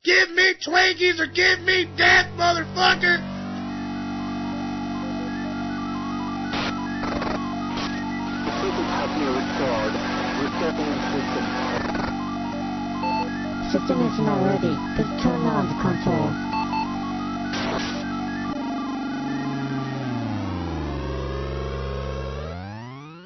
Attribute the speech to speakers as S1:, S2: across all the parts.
S1: Give me Twinkies or give me death, motherfucker!
S2: System is not ready. Please turn on the console.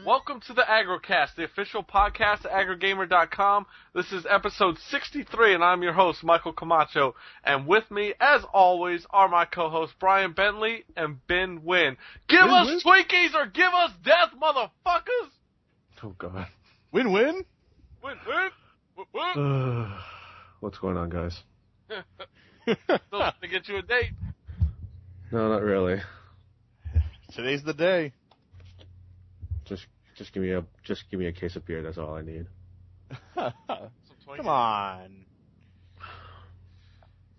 S3: Welcome to the AggroCast, the official podcast at AggroGamer.com. This is episode 63, and I'm your host, Michael Camacho. And with me, as always, are my co-hosts, Brian Bentley and Ben Wynn. Give us Twinkies or give us death, motherfuckers!
S4: Oh, God.
S5: Win-win?
S3: Win-win?
S4: What's going on, guys?
S3: Still to get you a date.
S4: No, not really.
S5: Today's the day.
S4: Just give me a case of beer. That's all I need.
S5: Come on.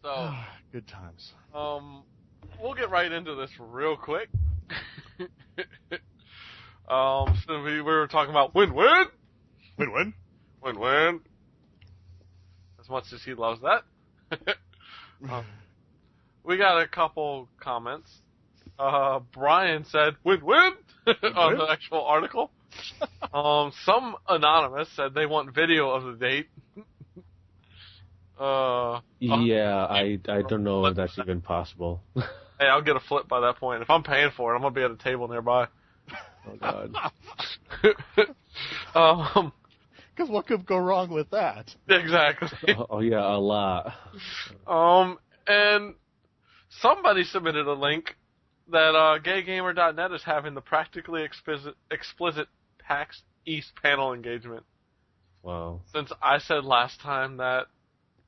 S3: So,
S5: good times.
S3: We'll get right into this real quick. So we were talking about win-win.
S5: Win-win.
S3: Win-win. As much as he loves that. We got a couple comments. Brian said win-win on the actual article. Some anonymous said they want video of the date.
S4: Yeah, I don't know if that's even possible.
S3: Hey, I'll get a flip by that point. If I'm paying for it, I'm gonna be at a table nearby.
S4: Oh, God.
S5: Because what could go wrong with that?
S3: Exactly.
S4: Oh, yeah, a lot.
S3: And somebody submitted a link that GayGamer.net is having the practically explicit PAX East panel engagement.
S4: Wow.
S3: Since I said last time that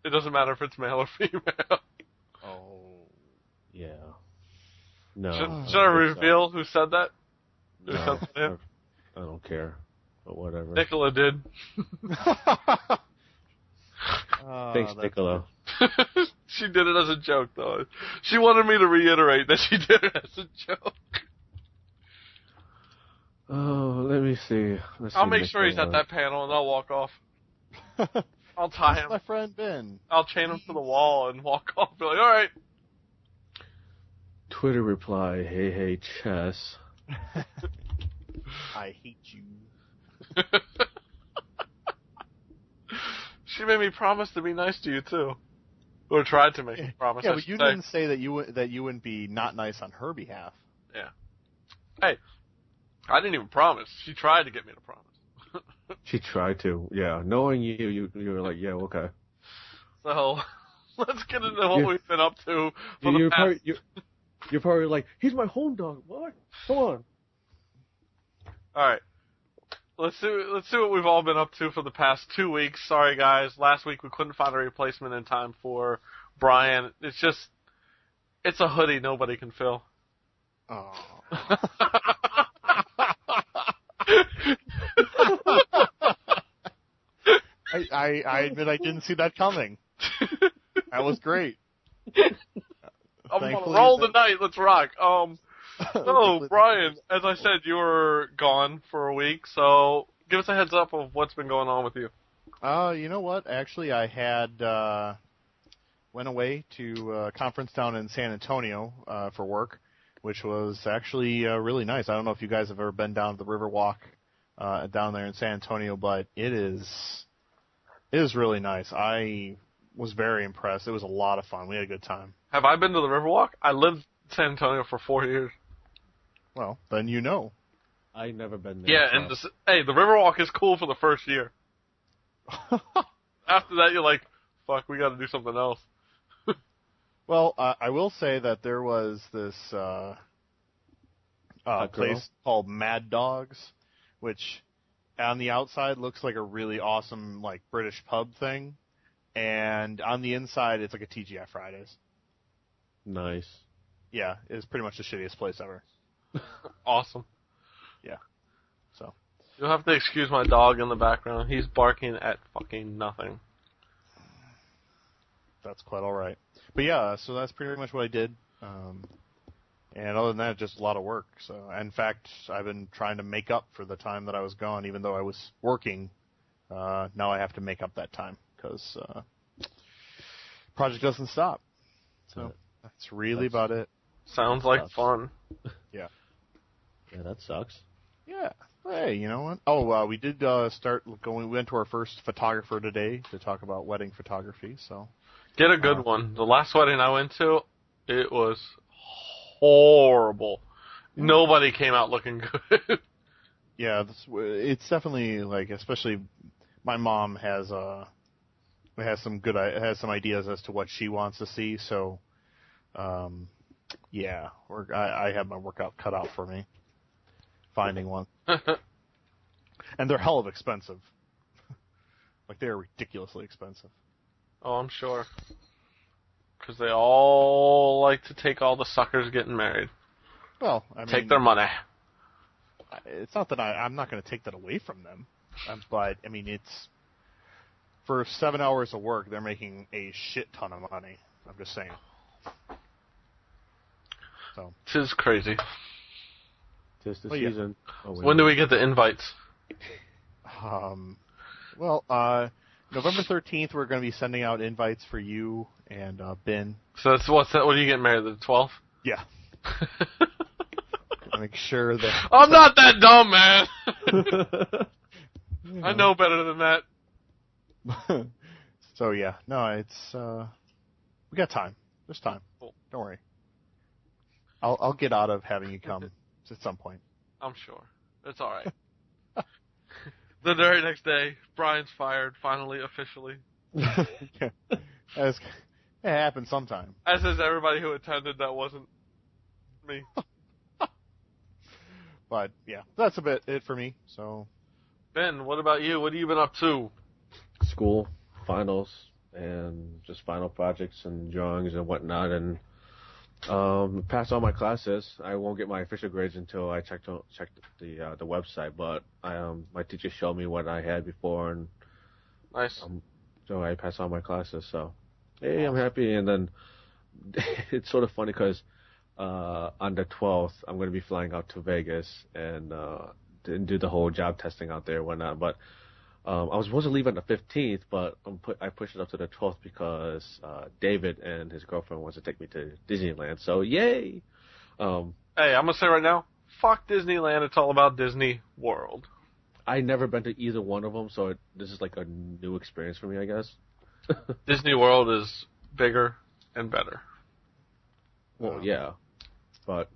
S3: it doesn't matter if it's male or female.
S5: Oh.
S4: Yeah. No.
S3: Should I reveal who said that?
S4: No, I don't care. But whatever.
S3: Nicola did.
S4: Thanks, Nicola.
S3: She did it as a joke, though. She wanted me to reiterate that she did it as a joke.
S4: Oh, let me see.
S3: I'll make sure he's at that panel, and I'll walk off. I'll tie him.
S5: My friend Ben.
S3: I'll chain him to the wall and walk off. Be like, all right.
S4: Twitter reply, hey, chess.
S5: I hate you.
S3: She made me promise to be nice to you, too. Or tried to make me promise.
S5: Yeah, but you didn't say that you wouldn't be not nice on her behalf.
S3: Yeah. Hey, I didn't even promise. She tried to get me to promise.
S4: She tried to, yeah. Knowing you were like, yeah, okay.
S3: So, let's get into what we've been up to for the past...
S4: You're probably like, he's my home dog. What? Come on.
S3: All right. Let's see what we've all been up to for the past 2 weeks. Sorry, guys. Last week we couldn't find a replacement in time for Brian. It's a hoodie nobody can fill.
S5: Oh. I admit I didn't see that coming. That was great.
S3: I'm gonna roll tonight. Let's rock. So, Brian, as I said, you were gone for a week, so give us a heads up of what's been going on with you.
S5: You know what? Actually, I had went away to a conference down in San Antonio for work, which was actually really nice. I don't know if you guys have ever been down to the Riverwalk down there in San Antonio, but it is really nice. I was very impressed. It was a lot of fun. We had a good time.
S3: Have I been to the Riverwalk? I lived in San Antonio for 4 years.
S5: Well, then you know.
S4: I've never been there.
S3: Yeah, and the Riverwalk is cool for the first year. After that, you're like, fuck, we gotta do something else.
S5: Well, I will say that there was this place called Mad Dogs, which on the outside looks like a really awesome, like, British pub thing, and on the inside it's like a TGI Fridays.
S4: Nice.
S5: Yeah, it's pretty much the shittiest place ever.
S3: Awesome.
S5: Yeah. So.
S3: You'll have to excuse my dog in the background. He's barking at fucking nothing.
S5: That's quite all right. But yeah, so that's pretty much what I did. And other than that, just a lot of work. So, in fact, I've been trying to make up for the time that I was gone, even though I was working. Now I have to make up that time because project doesn't stop. So that's really about it.
S3: Sounds like fun.
S5: Yeah.
S4: Yeah, that sucks.
S5: Yeah. Hey, you know what? Oh, we did start going. We went to our first photographer today to talk about wedding photography. So
S3: get a good one. The last wedding I went to, it was horrible. Nobody came out looking good.
S5: Yeah, it's definitely like, especially my mom has some ideas as to what she wants to see. So, yeah, I have my workout cut out for me finding one, and they're hell of expensive. Like, they're ridiculously expensive.
S3: Oh, I'm sure. Because they all like to take all the suckers getting married.
S5: Well, I mean,
S3: take their money.
S5: It's not that I'm not going to take that away from them, but I mean, it's for 7 hours of work, they're making a shit ton of money. I'm just saying. So.
S3: Tis crazy.
S4: Tis the season.
S3: Yeah. Oh, when do we get the invites?
S5: Well, November 13th, we're going to be sending out invites for you and Ben.
S3: So that's what are you getting married, the 12th?
S5: Yeah. Make sure that...
S3: I'm not that dumb, man! I know better than that.
S5: So, yeah. No, it's... we got time. There's time.
S3: Cool.
S5: Don't worry. I'll get out of having you come at some point.
S3: I'm sure. It's alright. The very next day, Brian's fired, finally, officially.
S5: It happens sometime.
S3: As is everybody who attended that wasn't me.
S5: But, yeah, that's a bit it for me, so...
S3: Ben, what about you? What have you been up to?
S4: School, finals, and just final projects and drawings and whatnot, and passed all my classes. I won't get my official grades until I check the website, but my teacher showed me what I had before, and
S3: nice.
S4: So I passed all my classes, so hey, I'm happy. And then it's sort of funny because on the 12th, I'm going to be flying out to Vegas and do the whole job testing out there and whatnot. But I was supposed to leave on the 15th, but I pushed it up to the 12th because David and his girlfriend wants to take me to Disneyland. So yay!
S3: Hey, I'm going to say right now, fuck Disneyland. It's all about Disney World.
S4: I never been to either one of them, so this is like a new experience for me, I guess.
S3: Disney World is bigger and better.
S4: Well, yeah, but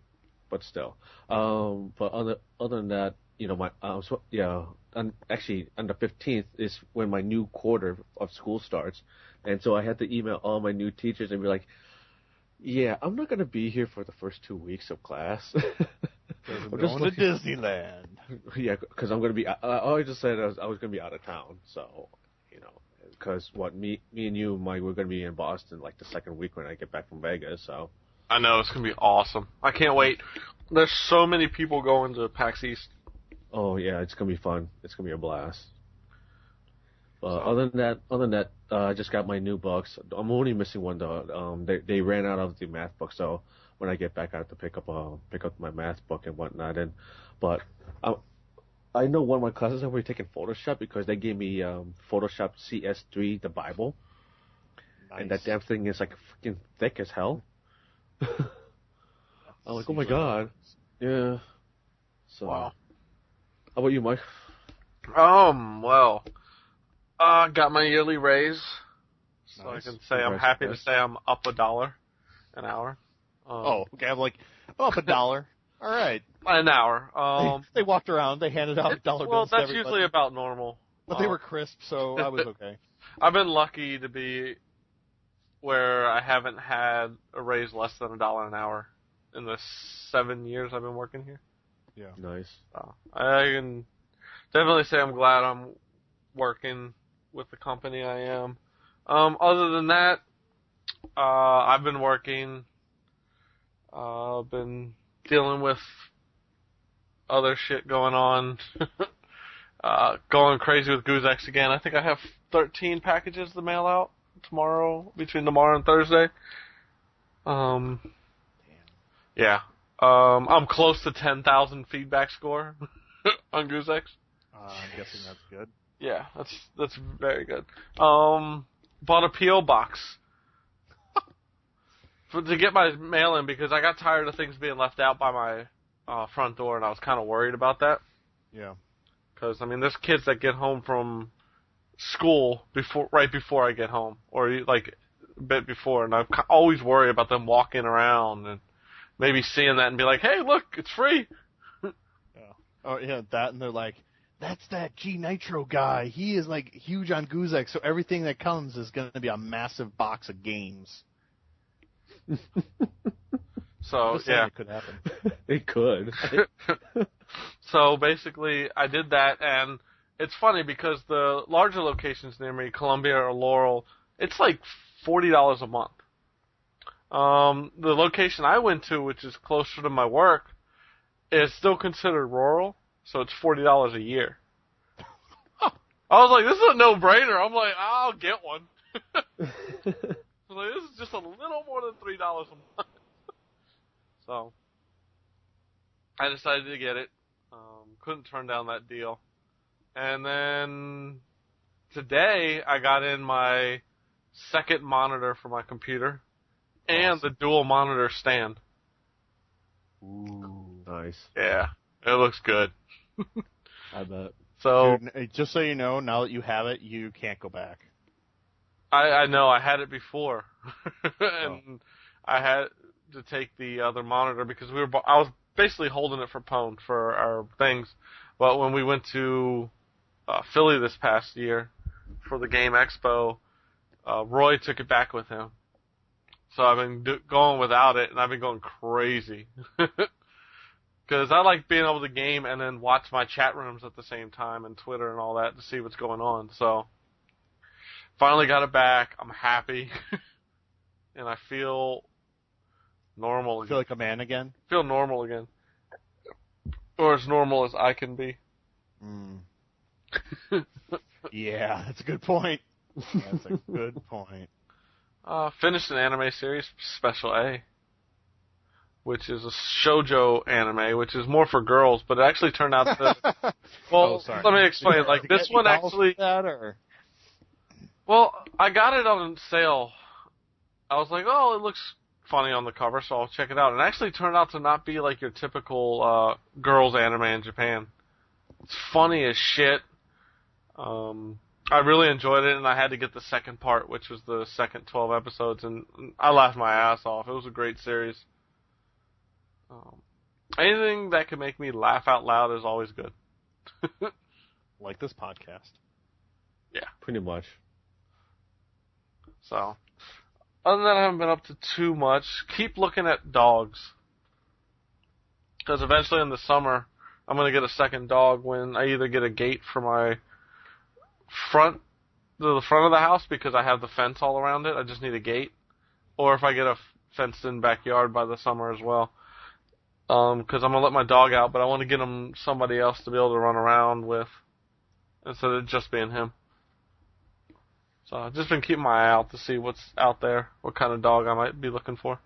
S4: still. But other than that, you know, and actually on the 15th is when my new quarter of school starts, and so I had to email all my new teachers and be like, yeah, I'm not going to be here for the first 2 weeks of class.
S5: I'm going to Disneyland.
S4: Yeah, because I'm going to be. I always just said I was going to be out of town, so you know, because me and you, Mike, we're going to be in Boston like the second week when I get back from Vegas. So
S3: I know it's going to be awesome. I can't wait. There's so many people going to PAX East.
S4: Oh yeah, it's going to be fun. It's going to be a blast. Other than that, I just got my new books. I'm only missing one though. They ran out of the math book, so when I get back, I have to pick up my math book and whatnot. But I know one of my classes have already taken Photoshop because they gave me Photoshop CS3, the Bible, nice. And that damn thing is like freaking thick as hell. I'm like, oh my god, yeah. So,
S3: wow.
S4: How about you, Mike?
S3: Well, got my yearly raise, so
S4: nice.
S3: I can say I'm happy to say I'm up $1 an hour.
S5: Okay. I'm like, up $1. All right.
S3: An hour.
S5: They walked around. They handed out dollar bills.
S3: Well, that's
S5: to everybody.
S3: usually about normal.
S5: But they were crisp, so I was okay.
S3: I've been lucky to be where I haven't had a raise less than $1 an hour in the 7 years I've been working here.
S5: Yeah.
S4: Nice.
S3: I can definitely say I'm glad I'm working with the company I am. Other than that, I've been working. I've been dealing with other shit going on. Going crazy with Goozex again. I think I have 13 packages to mail out between tomorrow and Thursday. Yeah. I'm close to 10,000 feedback score on Goozex.
S5: I'm guessing that's good.
S3: Yeah, that's very good. Bought a P.O. box to get my mail in because I got tired of things being left out by my front door, and I was kind of worried about that.
S5: Yeah.
S3: Because, I mean, there's kids that get home from school right before I get home, or like a bit before, and I always worry about them walking around and maybe seeing that and be like, hey, look, it's free.
S5: Yeah. Oh, yeah, that, and they're like, that's that G Nitro guy. He is, like, huge on Guzek, so everything that comes is going to be a massive box of games.
S3: So, yeah.
S5: It could happen.
S4: It could.
S3: So, basically, I did that, and it's funny because the larger locations near me, Columbia or Laurel, it's like $40 a month. The location I went to, which is closer to my work, is still considered rural, so it's $40 a year. I was like, this is a no-brainer. I'm like, I'll get one. I was like, this is just a little more than $3 a month. So, I decided to get it. Couldn't turn down that deal. And then today, I got in my second monitor for my computer and the dual monitor stand.
S5: Ooh.
S4: Nice.
S3: Yeah, it looks good.
S4: I bet.
S3: So,
S5: Dude, just so you know, now that you have it, you can't go back.
S3: I know, I had it before. And I had to take the other monitor because I was basically holding it for Pwn for our things. But when we went to Philly this past year for the Game Expo, Roy took it back with him. So I've been going without it, and I've been going crazy. Because I like being able to game and then watch my chat rooms at the same time and Twitter and all that to see what's going on. So finally got it back. I'm happy. And I feel normal again.
S5: Feel like a man again?
S3: Feel normal again. Or as normal as I can be.
S5: Yeah, that's a good point. That's a good point.
S3: Finished an anime series, Special A, which is a shoujo anime, which is more for girls, but it actually turned out to... Well, let me explain. Like, this one actually... Well, I got it on sale. I was like, oh, it looks funny on the cover, so I'll check it out. And it actually turned out to not be like your typical girls anime in Japan. It's funny as shit. I really enjoyed it, and I had to get the second part, which was the second 12 episodes, and I laughed my ass off. It was a great series. Anything that can make me laugh out loud is always good.
S5: Like this podcast.
S3: Yeah.
S4: Pretty much.
S3: So, other than that, I haven't been up to too much. Keep looking at dogs. Because eventually in the summer, I'm going to get a second dog when I either get a gate for my the front of the house because I have the fence all around it. I just need a gate. Or if I get a fenced-in backyard by the summer as well. Because I'm going to let my dog out, but I want to get him somebody else to be able to run around with instead of just being him. So I've just been keeping my eye out to see what's out there, what kind of dog I might be looking for.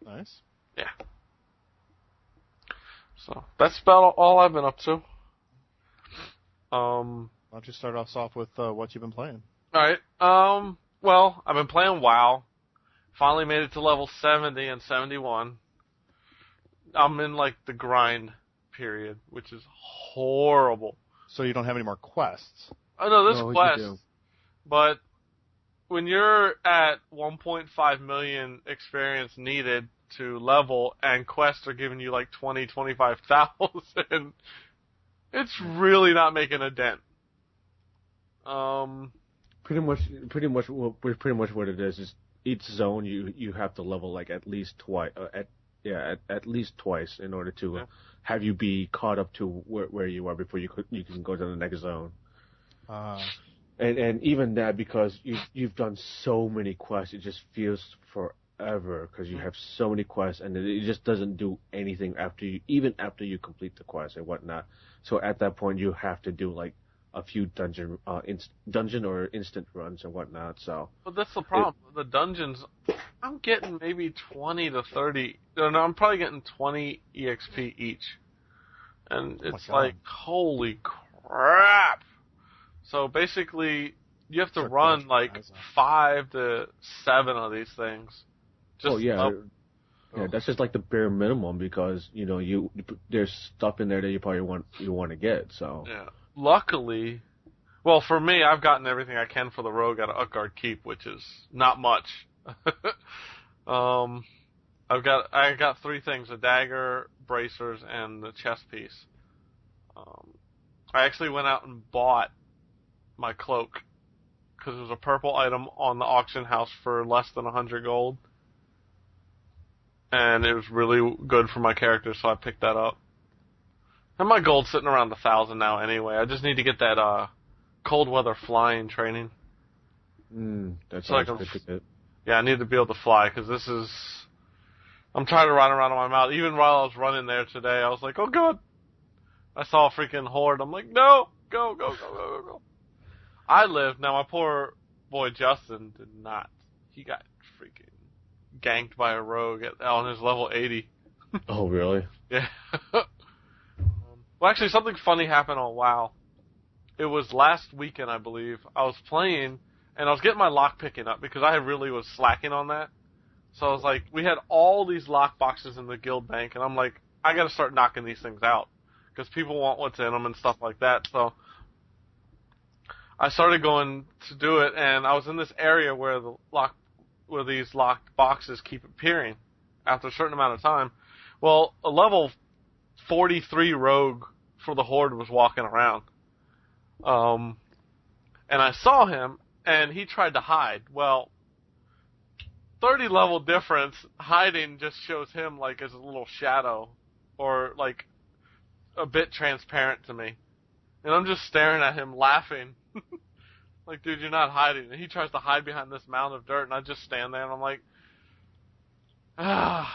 S5: Nice.
S3: Yeah. So that's about all I've been up to.
S5: Why don't you start us off with what you've been playing?
S3: Alright. Well, I've been playing WoW. Finally made it to level 70 and 71. I'm in, like, the grind period, which is horrible.
S5: So you don't have any more quests?
S3: Oh, no, there's
S4: No, you
S3: quests.
S4: do.
S3: But when you're at 1.5 million experience needed to level, and quests are giving you, like, 25,000, it's really not making a dent.
S4: Pretty much what it is each zone you have to level like at least twice at least twice in order to have you be caught up to where you are before you can go to the next zone. And even that, because you've done so many quests, it just feels forever because you have so many quests, and it just doesn't do anything after you complete the quest and whatnot. So at that point, you have to do like a few dungeon or instant runs and whatnot. So,
S3: but that's the problem. The dungeons, I'm getting maybe 20 to 30. No, I'm probably getting 20 EXP each, and it's like holy crap. So basically, you have to run like 5 to 7 of these things Just
S4: yeah, that's just like the bare minimum because there's stuff in there that you probably want to get. So
S3: yeah, luckily, well for me, I've gotten everything I can for the rogue out of Utgard Keep, which is not much. I got 3 things: a dagger, bracers, and the chest piece. I actually went out and bought my cloak because it was a purple item on the auction house for less than 100 gold. And it was really good for my character, so I picked that up. And my gold's sitting around 1,000 now anyway. I just need to get that cold weather flying training.
S4: That's
S3: so
S4: good.
S3: Yeah, I need to be able to fly, because I'm trying to run around on my mount. Even while I was running there today, I was like, oh god. I saw a freaking horde. I'm like, no! Go, go, go, go, go, go. I lived. Now, my poor boy Justin did not. He got freaking ganked by a rogue on his level 80.
S4: Oh, really?
S3: Yeah. Well, actually, something funny happened on WoW. It was last weekend, I believe. I was playing, and I was getting my lock picking up because I really was slacking on that. So I was like, we had all these lock boxes in the guild bank, and I'm like, I gotta start knocking these things out because people want what's in them and stuff like that. So I started going to do it, and I was in this area where these locked boxes keep appearing after a certain amount of time. Well, a level 43 rogue for the horde was walking around. And I saw him, and he tried to hide. Well, 30 level difference, hiding just shows him like as a little shadow, or like a bit transparent to me. And I'm just staring at him laughing. Like, dude, you're not hiding. And he tries to hide behind this mound of dirt, and I just stand there, and I'm like, I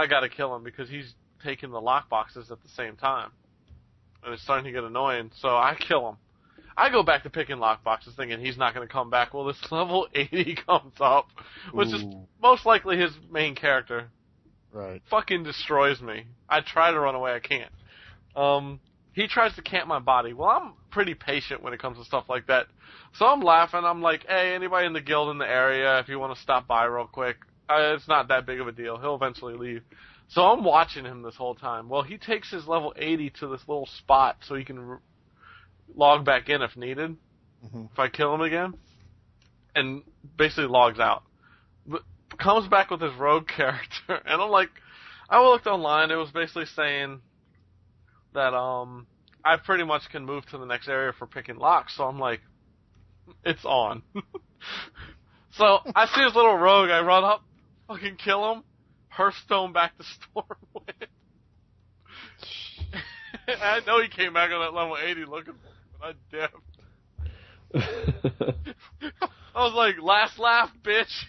S3: gotta kill him, because he's taking the lockboxes at the same time. And it's starting to get annoying, so I kill him. I go back to picking lockboxes, thinking he's not gonna come back. Well, this level 80 comes up, which is most likely his main character.
S5: Right.
S3: Fucking destroys me. I try to run away, I can't. He tries to camp my body. Well, I'm pretty patient when it comes to stuff like that. So I'm laughing. I'm like, hey, anybody in the guild in the area, if you want to stop by real quick, it's not that big of a deal. He'll eventually leave. So I'm watching him this whole time. Well, he takes his level 80 to this little spot so he can log back in if needed, if I kill him again, and basically logs out. But comes back with his rogue character, and I'm like, I looked online, it was basically saying that I pretty much can move to the next area for picking locks, so I'm like, it's on. So I see his little rogue, I run up, fucking kill him, Hearthstone back to Stormwind. I know he came back on that level 80 looking for me, but I dipped. I was like, last laugh, bitch.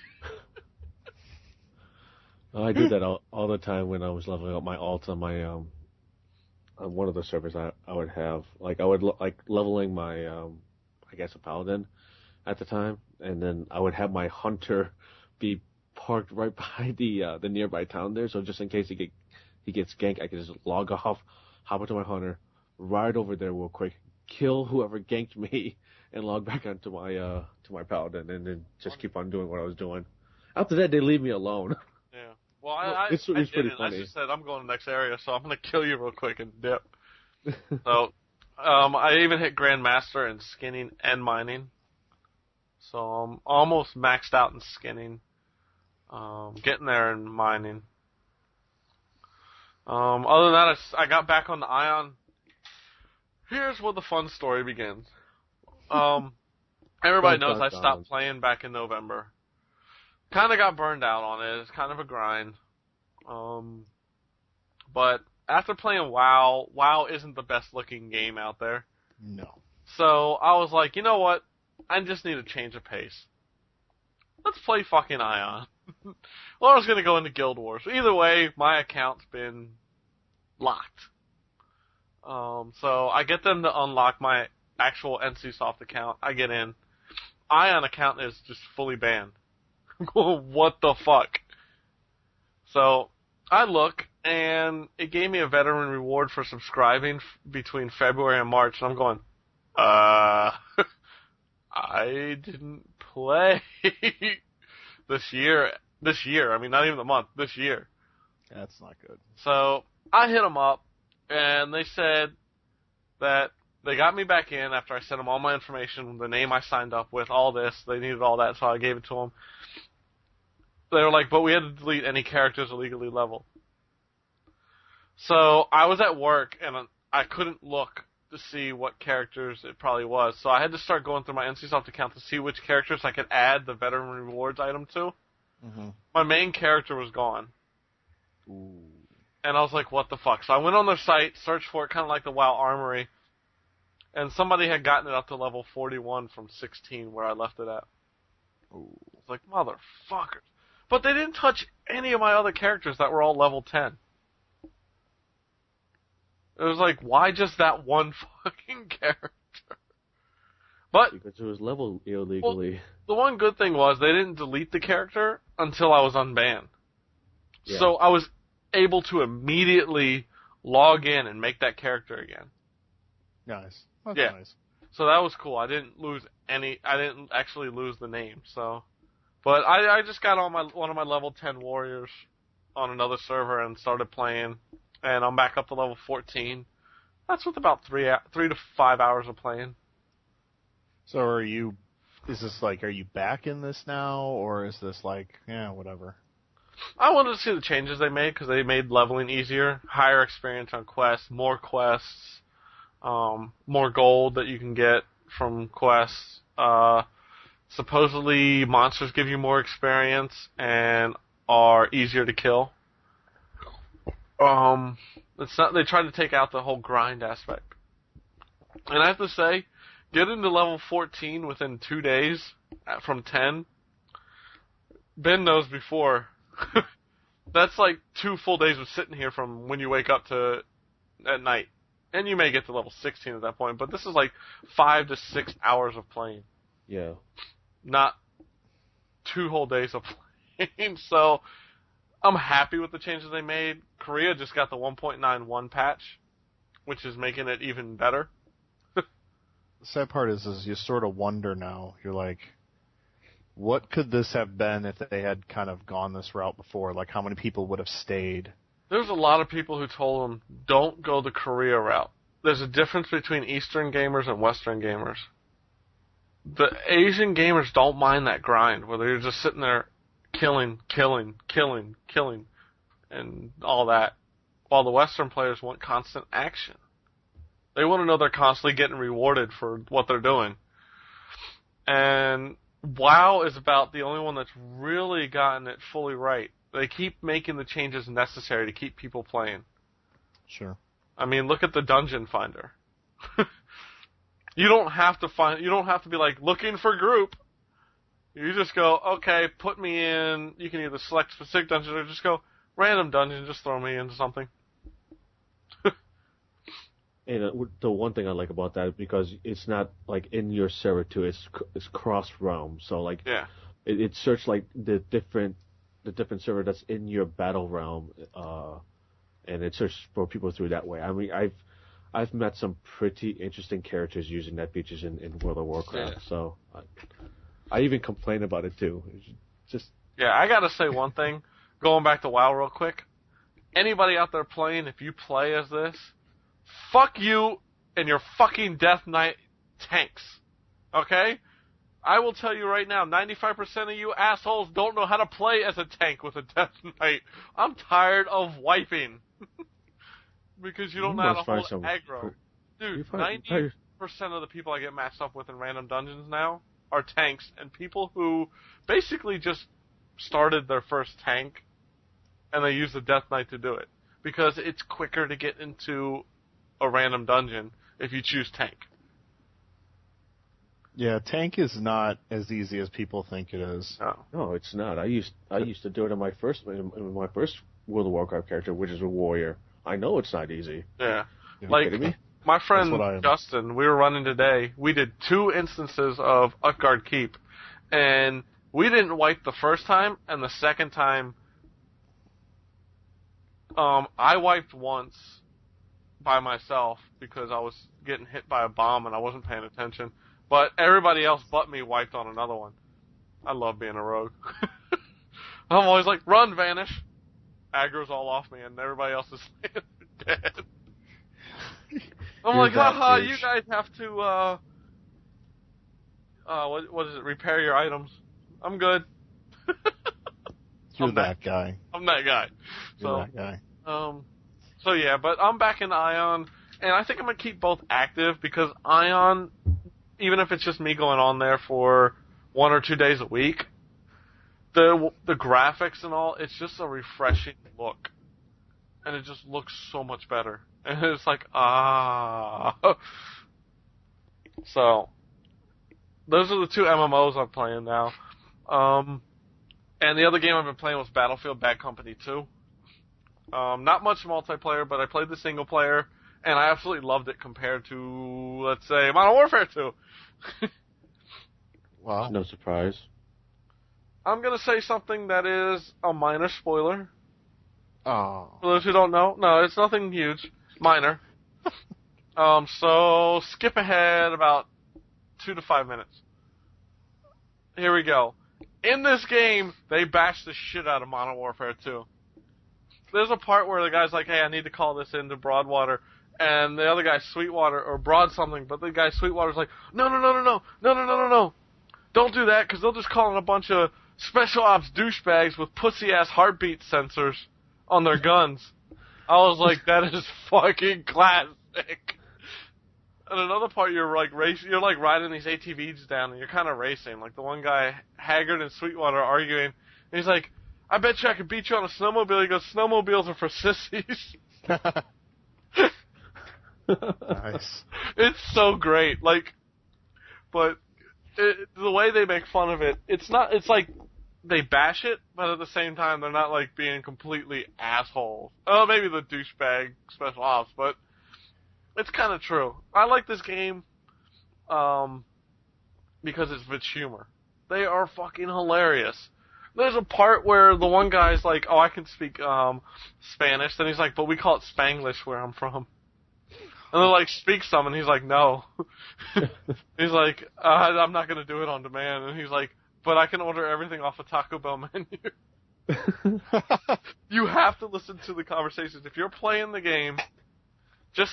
S4: I did that all the time when I was leveling up my alts on my on one of the servers I would have. Like, I would leveling my I guess a paladin at the time, and then I would have my hunter be parked right by the nearby town there, so just in case he gets ganked, I can just log off, hop into my hunter, ride over there real quick, kill whoever ganked me, and log back onto my to my paladin, and then just keep on doing what I was doing. After that, they leave me alone.
S3: Yeah. Well,
S4: it's pretty funny.
S3: I just said, I'm going to the next area, so I'm going to kill you real quick and dip. So, I even hit Grandmaster in skinning and mining. So I'm almost maxed out in skinning. Getting there in mining. Other than that, I got back on the Ion. Here's where the fun story begins. Everybody knows I stopped playing back in November. Kind of got burned out on it. It's kind of a grind. But after playing WoW isn't the best looking game out there.
S5: No.
S3: So I was like, you know what? I just need a change of pace. Let's play fucking Ion. Well, I was going to go into Guild Wars. Either way, my account's been locked. So I get them to unlock my actual NCSoft account. I get in. Ion account is just fully banned. What the fuck? So I look, and it gave me a veteran reward for subscribing between February and March, and I'm going, I didn't play this year this year. I mean, not even the month, this year.
S5: That's not good.
S3: So I hit them up, and they said that they got me back in after I sent them all my information, the name I signed up with, all this. They needed all that, so I gave it to them. They were like, but we had to delete any characters illegally leveled. So I was at work, and I couldn't look to see what characters it probably was. So I had to start going through my NCSoft account to see which characters I could add the Veteran Rewards item to. Mm-hmm. My main character was gone.
S5: Ooh.
S3: And I was like, what the fuck? So I went on their site, searched for it, kind of like the WoW Armory, and somebody had gotten it up to level 41 from 16 where I left it at.
S5: Ooh.
S3: It's like, motherfuckers. But they didn't touch any of my other characters that were all level 10. It was like, why just that one fucking character? But
S4: because it was leveled illegally.
S3: Well, the one good thing was they didn't delete the character until I was unbanned. Yeah. So I was able to immediately log in and make that character again.
S5: Nice. That's nice.
S3: So that was cool. I didn't actually lose the name, so. But I just got on one of my level 10 warriors on another server and started playing, and I'm back up to level 14. That's with about 3 to 5 hours of playing.
S5: So are you back in this now, or is this like, whatever?
S3: I wanted to see the changes they made, because they made leveling easier, higher experience on quests, more gold that you can get from quests. Supposedly monsters give you more experience and are easier to kill. They tried to take out the whole grind aspect. And I have to say, getting to level 14 within 2 days from 10, Ben knows before, that's like 2 full days of sitting here from when you wake up to at night. And you may get to level 16 at that point, but this is like 5 to 6 hours of playing.
S4: Yeah.
S3: Not 2 whole days of playing. So I'm happy with the changes they made. Korea just got the 1.91 patch, which is making it even better.
S5: The sad part is you sort of wonder now. You're like, what could this have been if they had kind of gone this route before? Like, how many people would have stayed?
S3: There's a lot of people who told them, don't go the Korea route. There's a difference between Eastern gamers and Western gamers. The Asian gamers don't mind that grind, where they're just sitting there killing, and all that, while the Western players want constant action. They want to know they're constantly getting rewarded for what they're doing. And WoW is about the only one that's really gotten it fully right. They keep making the changes necessary to keep people playing.
S5: Sure.
S3: I mean, look at the Dungeon Finder. You don't have to be like, looking for group. You just go, okay, put me in, you can either select specific dungeons or just go, random dungeon, just throw me into something.
S4: And the one thing I like about that, because it's not like in your server too, it's cross realm. So like,
S3: yeah,
S4: it search like the different server that's in your battle realm, and it searches for people through that way. I mean, I've met some pretty interesting characters using that features in World of Warcraft. Yeah. So I even complain about it too.
S3: Yeah, I gotta say one thing. Going back to WoW real quick. Anybody out there playing, if you play as this, fuck you and your fucking Death Knight tanks. Okay? I will tell you right now, 95% of you assholes don't know how to play as a tank with a Death Knight. I'm tired of wiping. Because you don't know how to hold aggro. Dude, 90% of the people I get matched up with in random dungeons now are tanks, and people who basically just started their first tank, and they use the Death Knight to do it. Because it's quicker to get into a random dungeon if you choose tank.
S5: Yeah, tank is not as easy as people think it is.
S4: No, it's not. I used to do it in my first World of Warcraft character, which is a warrior. I know it's not easy.
S3: Yeah. Like, my friend Justin, we were running today, we did 2 instances of Utgard Keep, and we didn't wipe the first time, and the second time, I wiped once by myself because I was getting hit by a bomb and I wasn't paying attention. But everybody else but me wiped on another one. I love being a rogue. I'm always like, run, vanish. Aggro's all off me, and everybody else is dead. I'm
S5: You're
S3: like,
S5: that
S3: haha,
S5: douche.
S3: you guys have to, what is it, repair your items. I'm good.
S5: You're
S3: I'm
S5: that guy.
S3: I'm that guy.
S5: You're that guy.
S3: So yeah, but I'm back in Ion, and I think I'm going to keep both active, because Ion, even if it's just me going on there for 1 or 2 days a week, the graphics and all, it's just a refreshing look. And it just looks so much better. And it's like, So, those are the 2 MMOs I'm playing now. And the other game I've been playing was Battlefield Bad Company 2. Not much multiplayer, but I played the single player, and I absolutely loved it compared to, let's say, Modern Warfare 2.
S5: Wow.
S4: No surprise.
S3: I'm going to say something that is a minor spoiler.
S5: Oh.
S3: For those who don't know, no, it's nothing huge. Minor. So skip ahead about 2 to 5 minutes. Here we go. In this game, they bash the shit out of Modern Warfare 2. There's a part where the guy's like, hey, I need to call this into Broadwater, and the other guy, Sweetwater, or Broad something, but the guy, Sweetwater's like, no. Don't do that, because they'll just call in a bunch of special ops douchebags with pussy-ass heartbeat sensors on their guns. I was like, that is fucking classic. And another part, you're like racing, you're like riding these ATVs down, and you're kind of racing. Like the one guy, Haggard and Sweetwater, are arguing, and he's like, I bet you I could beat you on a snowmobile. He goes, snowmobiles are for sissies.
S5: Nice.
S3: It's so great. Like, but the way they make fun of it, it's like they bash it, but at the same time, they're not like being completely assholes. Oh, maybe the douchebag special ops, but it's kind of true. I like this game, because it's its humor. They are fucking hilarious. There's a part where the one guy's like, oh, I can speak, Spanish, then he's like, but we call it Spanglish where I'm from. And they're like, speak some, and he's like, no. He's like, I'm not gonna do it on demand, and he's like, but I can order everything off a Taco Bell menu. You have to listen to the conversations. If you're playing the game, just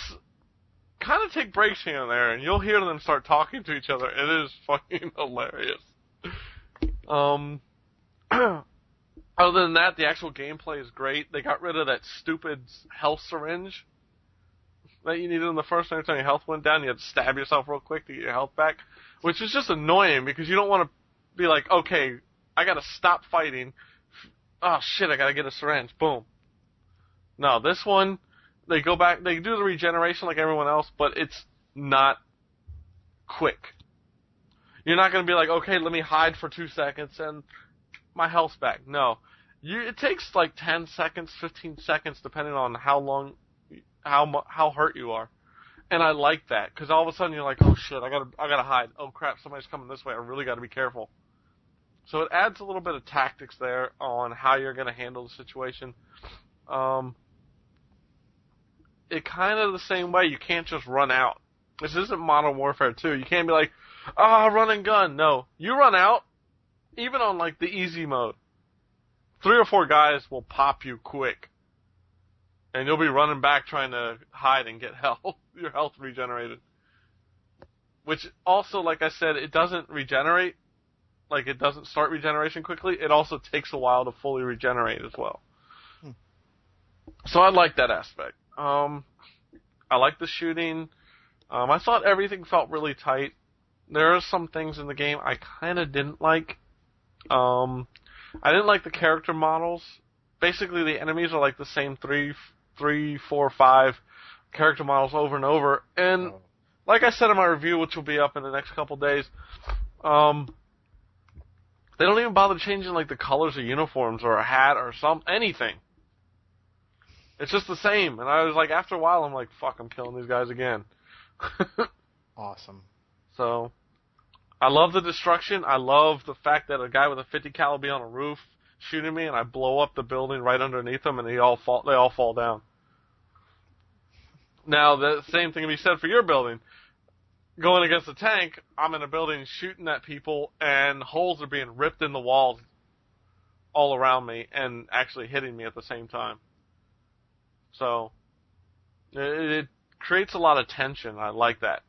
S3: kind of take breaks here and there, and you'll hear them start talking to each other. It is fucking hilarious. Other than that, the actual gameplay is great. They got rid of that stupid health syringe that you needed in the first time your health went down. You had to stab yourself real quick to get your health back, which is just annoying because you don't want to be like, okay, I got to stop fighting. Oh shit, I got to get a syringe. Boom. No, this one, they go back, they do the regeneration like everyone else, but it's not quick. You're not going to be like, okay, let me hide for 2 seconds and my health's back. No. It takes like 10 seconds, 15 seconds, depending on how hurt you are. And I like that, because all of a sudden you're like, oh shit, I gotta hide. Oh crap, somebody's coming this way. I really gotta be careful. So it adds a little bit of tactics there on how you're gonna handle the situation. It kind of the same way. You can't just run out. This isn't Modern Warfare 2. You can't be like, run and gun. No. You run out, even on like the easy mode, 3 or 4 guys will pop you quick. And you'll be running back trying to hide and get your health regenerated. Which also, like I said, it doesn't regenerate. Like, it doesn't start regeneration quickly. It also takes a while to fully regenerate as well. So I like that aspect. I like the shooting. I thought everything felt really tight. There are some things in the game I kind of didn't like. I didn't like the character models. Basically, the enemies are like the same 3, 4, 5 character models over and over. And like I said in my review, which will be up in the next couple days, they don't even bother changing like the colors of uniforms or a hat or anything. It's just the same. And I was like, after a while, I'm like, fuck, I'm killing these guys again.
S5: Awesome.
S3: So, I love the destruction. I love the fact that a guy with a 50 cal will be on a roof shooting me, and I blow up the building right underneath them, and they all fall down. Now, the same thing can be said for your building. Going against a tank, I'm in a building shooting at people, and holes are being ripped in the walls all around me and actually hitting me at the same time. So it creates a lot of tension. I like that.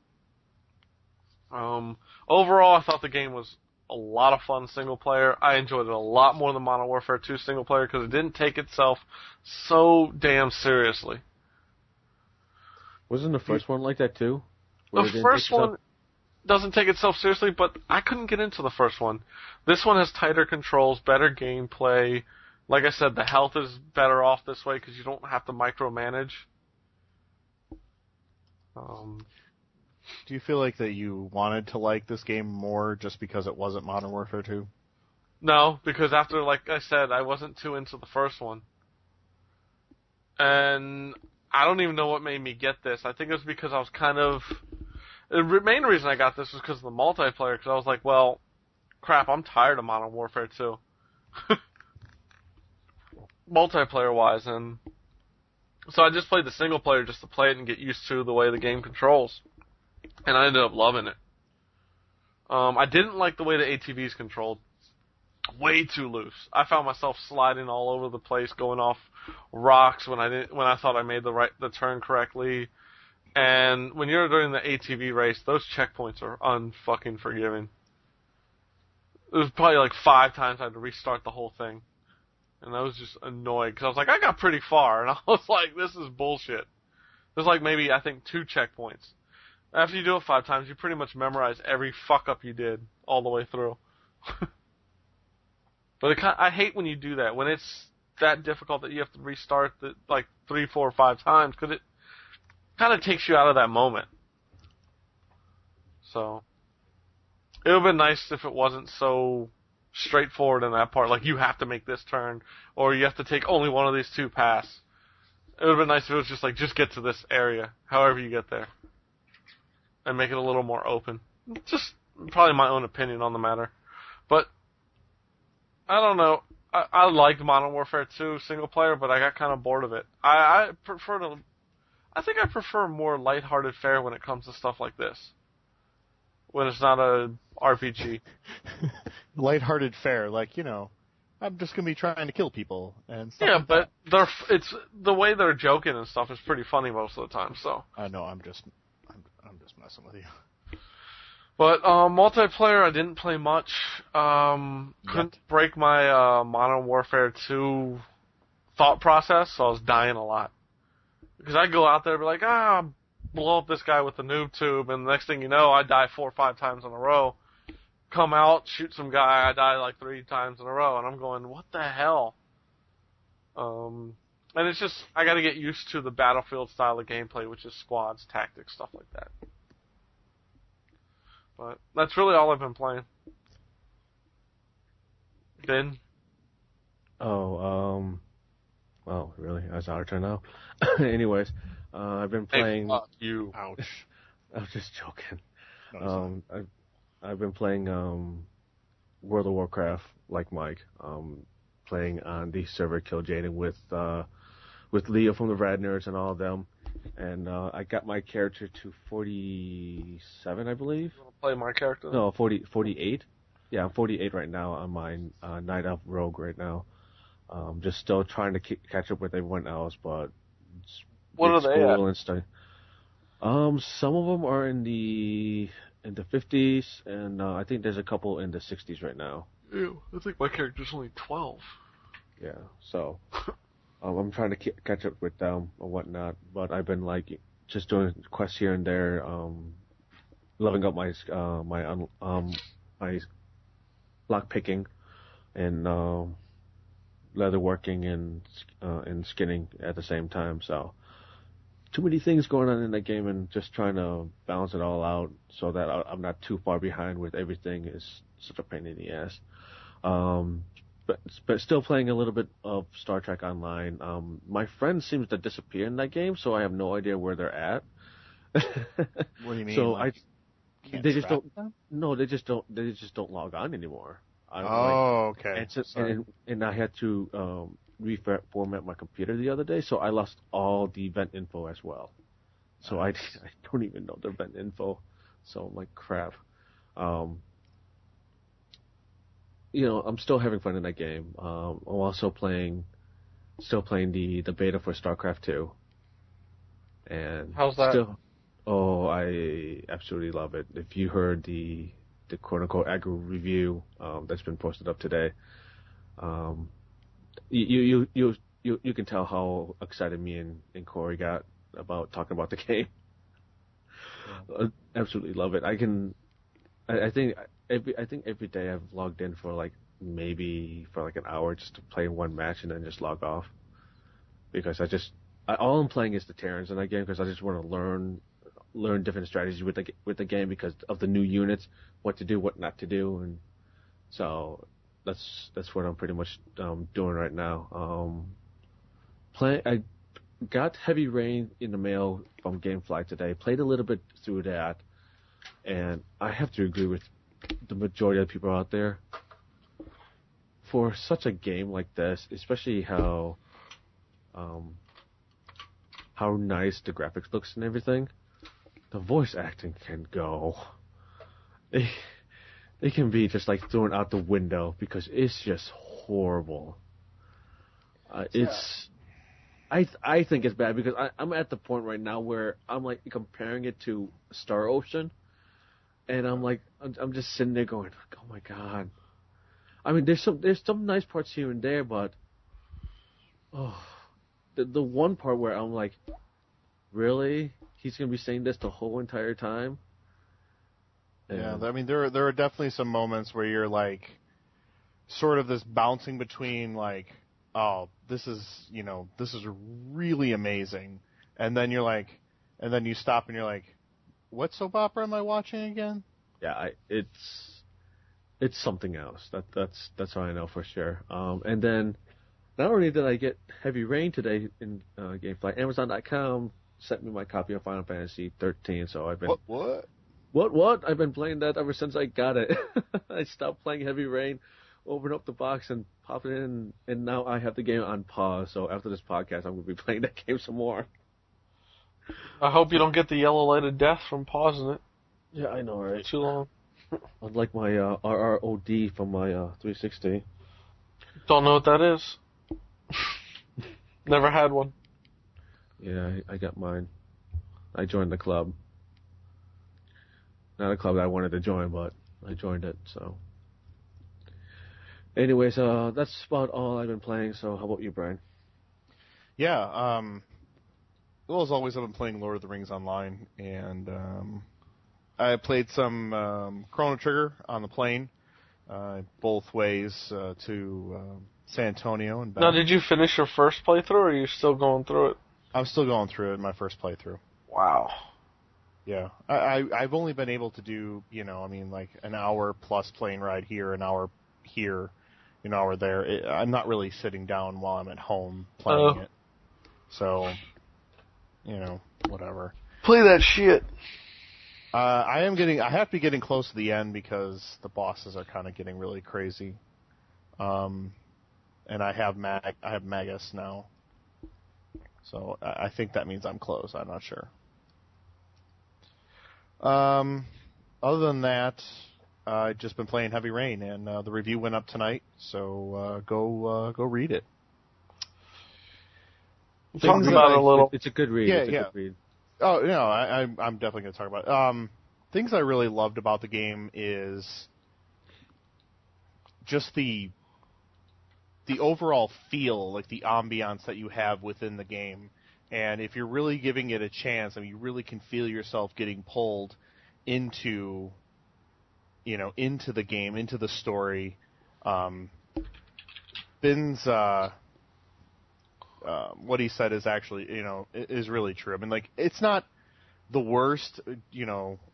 S3: Overall, I thought the game was a lot of fun single player. I enjoyed it a lot more than Modern Warfare 2 single player because it didn't take itself so damn seriously.
S4: Wasn't the first one like that too?
S3: The first one doesn't take itself seriously, but I couldn't get into the first one. This one has tighter controls, better gameplay. Like I said, the health is better off this way because you don't have to micromanage.
S5: Do you feel like that you wanted to like this game more just because it wasn't Modern Warfare 2?
S3: No, because after, like I said, I wasn't too into the first one. And I don't even know what made me get this. I think it was because I was kind of... The main reason I got this was because of the multiplayer, because I was like, well, crap, I'm tired of Modern Warfare 2. Multiplayer-wise, and... So I just played the single player just to play it and get used to the way the game controls. And I ended up loving it. I didn't like the way the ATVs controlled. Way too loose. I found myself sliding all over the place, going off rocks when I thought I made the turn correctly. And when you're doing the ATV race, those checkpoints are unfucking forgiving. It was probably like 5 times I had to restart the whole thing. And I was just annoyed, because I was like, I got pretty far, and I was like, this is bullshit. There's like maybe, I think, 2 checkpoints. After you do it 5 times, you pretty much memorize every fuck-up you did all the way through. But I hate when you do that, when it's that difficult that you have to restart it like 3, 4, 5 times, because it kind of takes you out of that moment. So, it would have been nice if it wasn't so straightforward in that part, like you have to make this turn, or you have to take only one of these 2 paths. It would have been nice if it was just like, just get to this area, however you get there. And make it a little more open. Just probably my own opinion on the matter. But, I don't know. I liked Modern Warfare 2 single player, but I got kind of bored of it. I think I prefer more lighthearted fare when it comes to stuff like this. When it's not a RPG.
S5: Lighthearted fare, like, you know, I'm just going to be trying to kill people and stuff.
S3: Yeah,
S5: like
S3: but
S5: that.
S3: it's the way they're joking and stuff is pretty funny most of the time, so.
S5: I know, I'm just messing with you.
S3: But multiplayer, I didn't play much. Couldn't break my Modern Warfare 2 thought process, so I was dying a lot. Because I'd go out there and be like, blow up this guy with the noob tube, and the next thing you know, I die 4 or 5 times in a row. Come out, shoot some guy, I die like 3 times in a row, and I'm going, what the hell? And it's just, I gotta get used to the Battlefield style of gameplay, which is squads, tactics, stuff like that. But that's really all I've been playing. Ben?
S4: Oh, really? That's our turn now? Anyways, I've been playing...
S3: Hey, fuck you.
S5: Ouch.
S4: I was just joking.
S5: No,
S4: I've been playing World of Warcraft, like Mike, playing on the server Kill Jaden with Leo from the Rad Nerds and all of them. And I got my character to 47, I believe.
S3: You want to play my character?
S4: No, 48. Yeah, I'm 48 right now on my Night Elf Rogue right now. Just still trying to catch up with everyone else, but
S3: what are they at?
S4: And stuff. Some of them are in the 50s, and I think there's a couple in the 60s right now.
S3: Ew, I think my character's only 12.
S4: Yeah, so I'm trying to catch up with them or whatnot, but I've been like just doing quests here and there, leveling up my lock picking and leather working and skinning at the same time. So too many things going on in that game, and just trying to balance it all out so that I'm not too far behind with everything is such a pain in the ass. But still playing a little bit of Star Trek Online. My friend seems to disappear in that game, so I have no idea where they're at.
S5: What do you mean?
S4: So
S5: like,
S4: they just don't.
S5: them?
S4: No, they just don't log on anymore.
S5: Okay.
S4: And I had to reformat my computer the other day, so I lost all the event info as well. So I don't even know the event info. So I'm like, crap. I'm still having fun in that game. I'm also still playing the beta for StarCraft 2. And
S3: How's that?
S4: I absolutely love it. If you heard the quote unquote Agro review that's been posted up today, you can tell how excited me and Corey got about talking about the game. Absolutely love it. I think every day I've logged in for maybe an hour just to play one match and then just log off, because all I'm playing is the Terrans in that game, because I just want to learn different strategies with the game because of the new units, what to do, what not to do, and so that's what I'm pretty much doing right now. I got Heavy Rain in the mail from GameFly today. Played a little bit through that, and I have to agree with the majority of the people out there. For such a game like this, especially how nice the graphics looks and everything, the voice acting can go. It can be just thrown out the window because it's just horrible. I think it's bad because I'm at the point right now where I'm comparing it to Star Ocean, and I'm just sitting there going, oh my god. I mean, there's some nice parts here and there, but the one part where I'm like, really? He's gonna be saying this the whole entire time?
S5: Yeah, I mean, there are definitely some moments where you're sort of this bouncing between oh, this is really amazing, and then and then you stop and you're like, what soap opera am I watching again?
S4: Yeah, it's something else. That's how I know for sure. And then not only did I get Heavy Rain today in GameFly, Amazon.com sent me my copy of Final Fantasy 13. So I've been what? I've been playing that ever since I got it. I stopped playing Heavy Rain, opened up the box and popped it in, and now I have the game on pause. So after this podcast, I'm going to be playing that game some more.
S3: I hope you don't get the yellow light of death from pausing it.
S4: Yeah, I know, right?
S3: Too long.
S4: Unlike my RROD from my 360.
S3: Don't know what that is. Never had one.
S4: Yeah, I got mine. I joined the club. Not a club that I wanted to join, but I joined it, so. Anyways, that's about all I've been playing, so how about you, Brian?
S5: Yeah, well, as always, I've been playing Lord of the Rings Online, and I played some Chrono Trigger on the plane, both ways to San Antonio and back.
S3: Now, did you finish your first playthrough, or are you still going through it?
S5: I'm still going through it in my first playthrough.
S3: Wow.
S5: Yeah, I've only been able to do, an hour plus plane ride here, an hour here, an hour there. I'm not really sitting down while I'm at home playing it. So, whatever.
S3: Play that shit.
S5: I have to be getting close to the end because the bosses are kind of getting really crazy. And I have Magus now. So I think that means I'm close. I'm not sure. Other than that, I've just been playing Heavy Rain, and the review went up tonight, so go read it.
S3: Talk about it a little.
S4: It's a good read.
S5: Yeah,
S4: Good read.
S5: Oh, I'm definitely going to talk about it. Things I really loved about the game is just the overall feel, the ambiance that you have within the game. And if you're really giving it a chance, you really can feel yourself getting pulled into the game, into the story. Ben's what he said is actually, is really true. It's not the worst,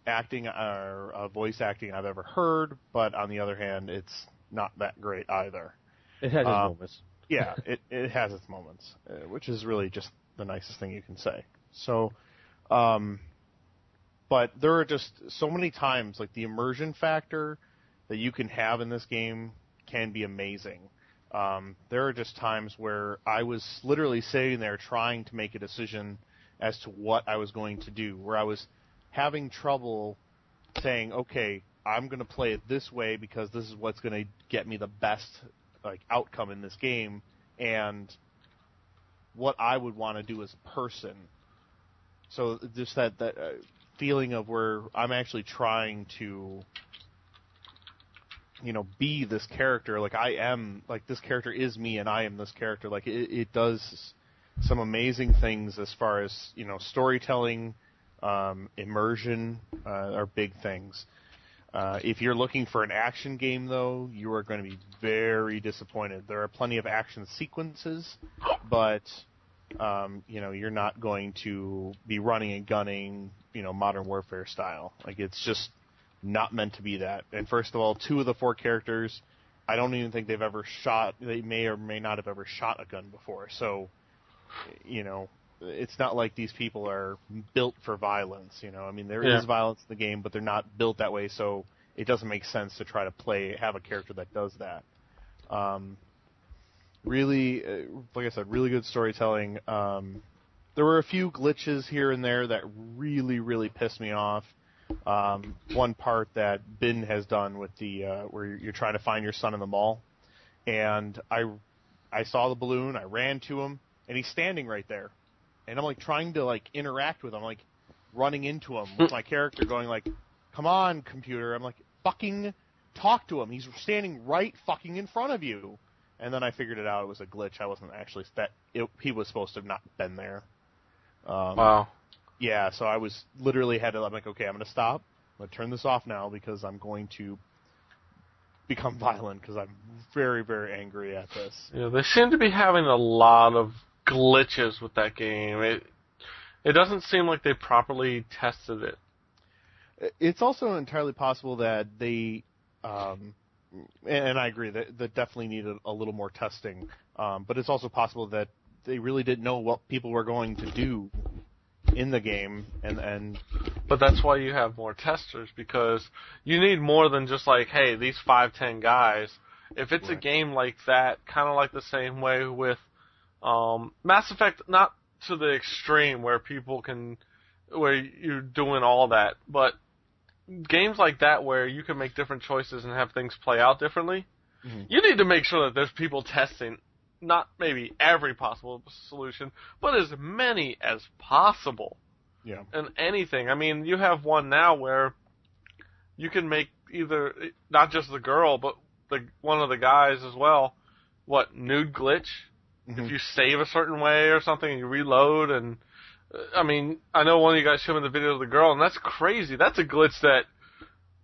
S5: acting or voice acting I've ever heard, but on the other hand, it's not that great either.
S4: It has its moments.
S5: Yeah, it has its moments, which is really just the nicest thing you can say. So, but there are just so many times, the immersion factor that you can have in this game can be amazing. There are just times where I was literally sitting there trying to make a decision as to what I was going to do, where I was having trouble saying, okay, I'm going to play it this way because this is what's going to get me the best outcome in this game, and what I would want to do as a person. So just that feeling of where I'm actually trying to, be this character. I am, this character is me and I am this character. It does some amazing things as far as, storytelling, immersion are big things. If you're looking for an action game, though, you are going to be very disappointed. There are plenty of action sequences, but you're not going to be running and gunning, Modern Warfare style. It's just not meant to be that. And first of all, 2 of the 4 characters, I don't even think they may or may not have ever shot a gun before. So, it's not like these people are built for violence. There is violence in the game, but they're not built that way, so it doesn't make sense to try to have a character that does that. Really, like I said, really good storytelling. There were a few glitches here and there that really, really pissed me off. One part that Ben has done with the where you're trying to find your son in the mall, and I saw the balloon, I ran to him, and he's standing right there, and I'm trying to interact with him, running into him with my character, going "Come on, computer!" I'm fucking talk to him. He's standing right fucking in front of you. And then I figured it out. It was a glitch. I wasn't actually he was supposed to have not been there.
S3: Wow.
S5: Yeah, so I was literally I'm okay, I'm going to stop. I'm going to turn this off now because I'm going to become violent because I'm very, very angry at this.
S3: Yeah, they seem to be having a lot of glitches with that game. It doesn't seem like they properly tested it.
S5: It's also entirely possible that they, and I agree that definitely needed a little more testing. But it's also possible that they really didn't know what people were going to do in the game,
S3: But that's why you have more testers, because you need more than just hey, these 5-10 guys. If it's a game like that, kind of like the same way with Mass Effect, not to the extreme where where you're doing all that, but games like that where you can make different choices and have things play out differently, you need to make sure that there's people testing, not maybe every possible solution, but as many as possible.
S5: Yeah.
S3: And anything. You have one now where you can make either, not just the girl, but one of the guys as well, nude glitch? If you save a certain way or something and you reload, and I know one of you guys showed me the video of the girl, and that's crazy. That's a glitch that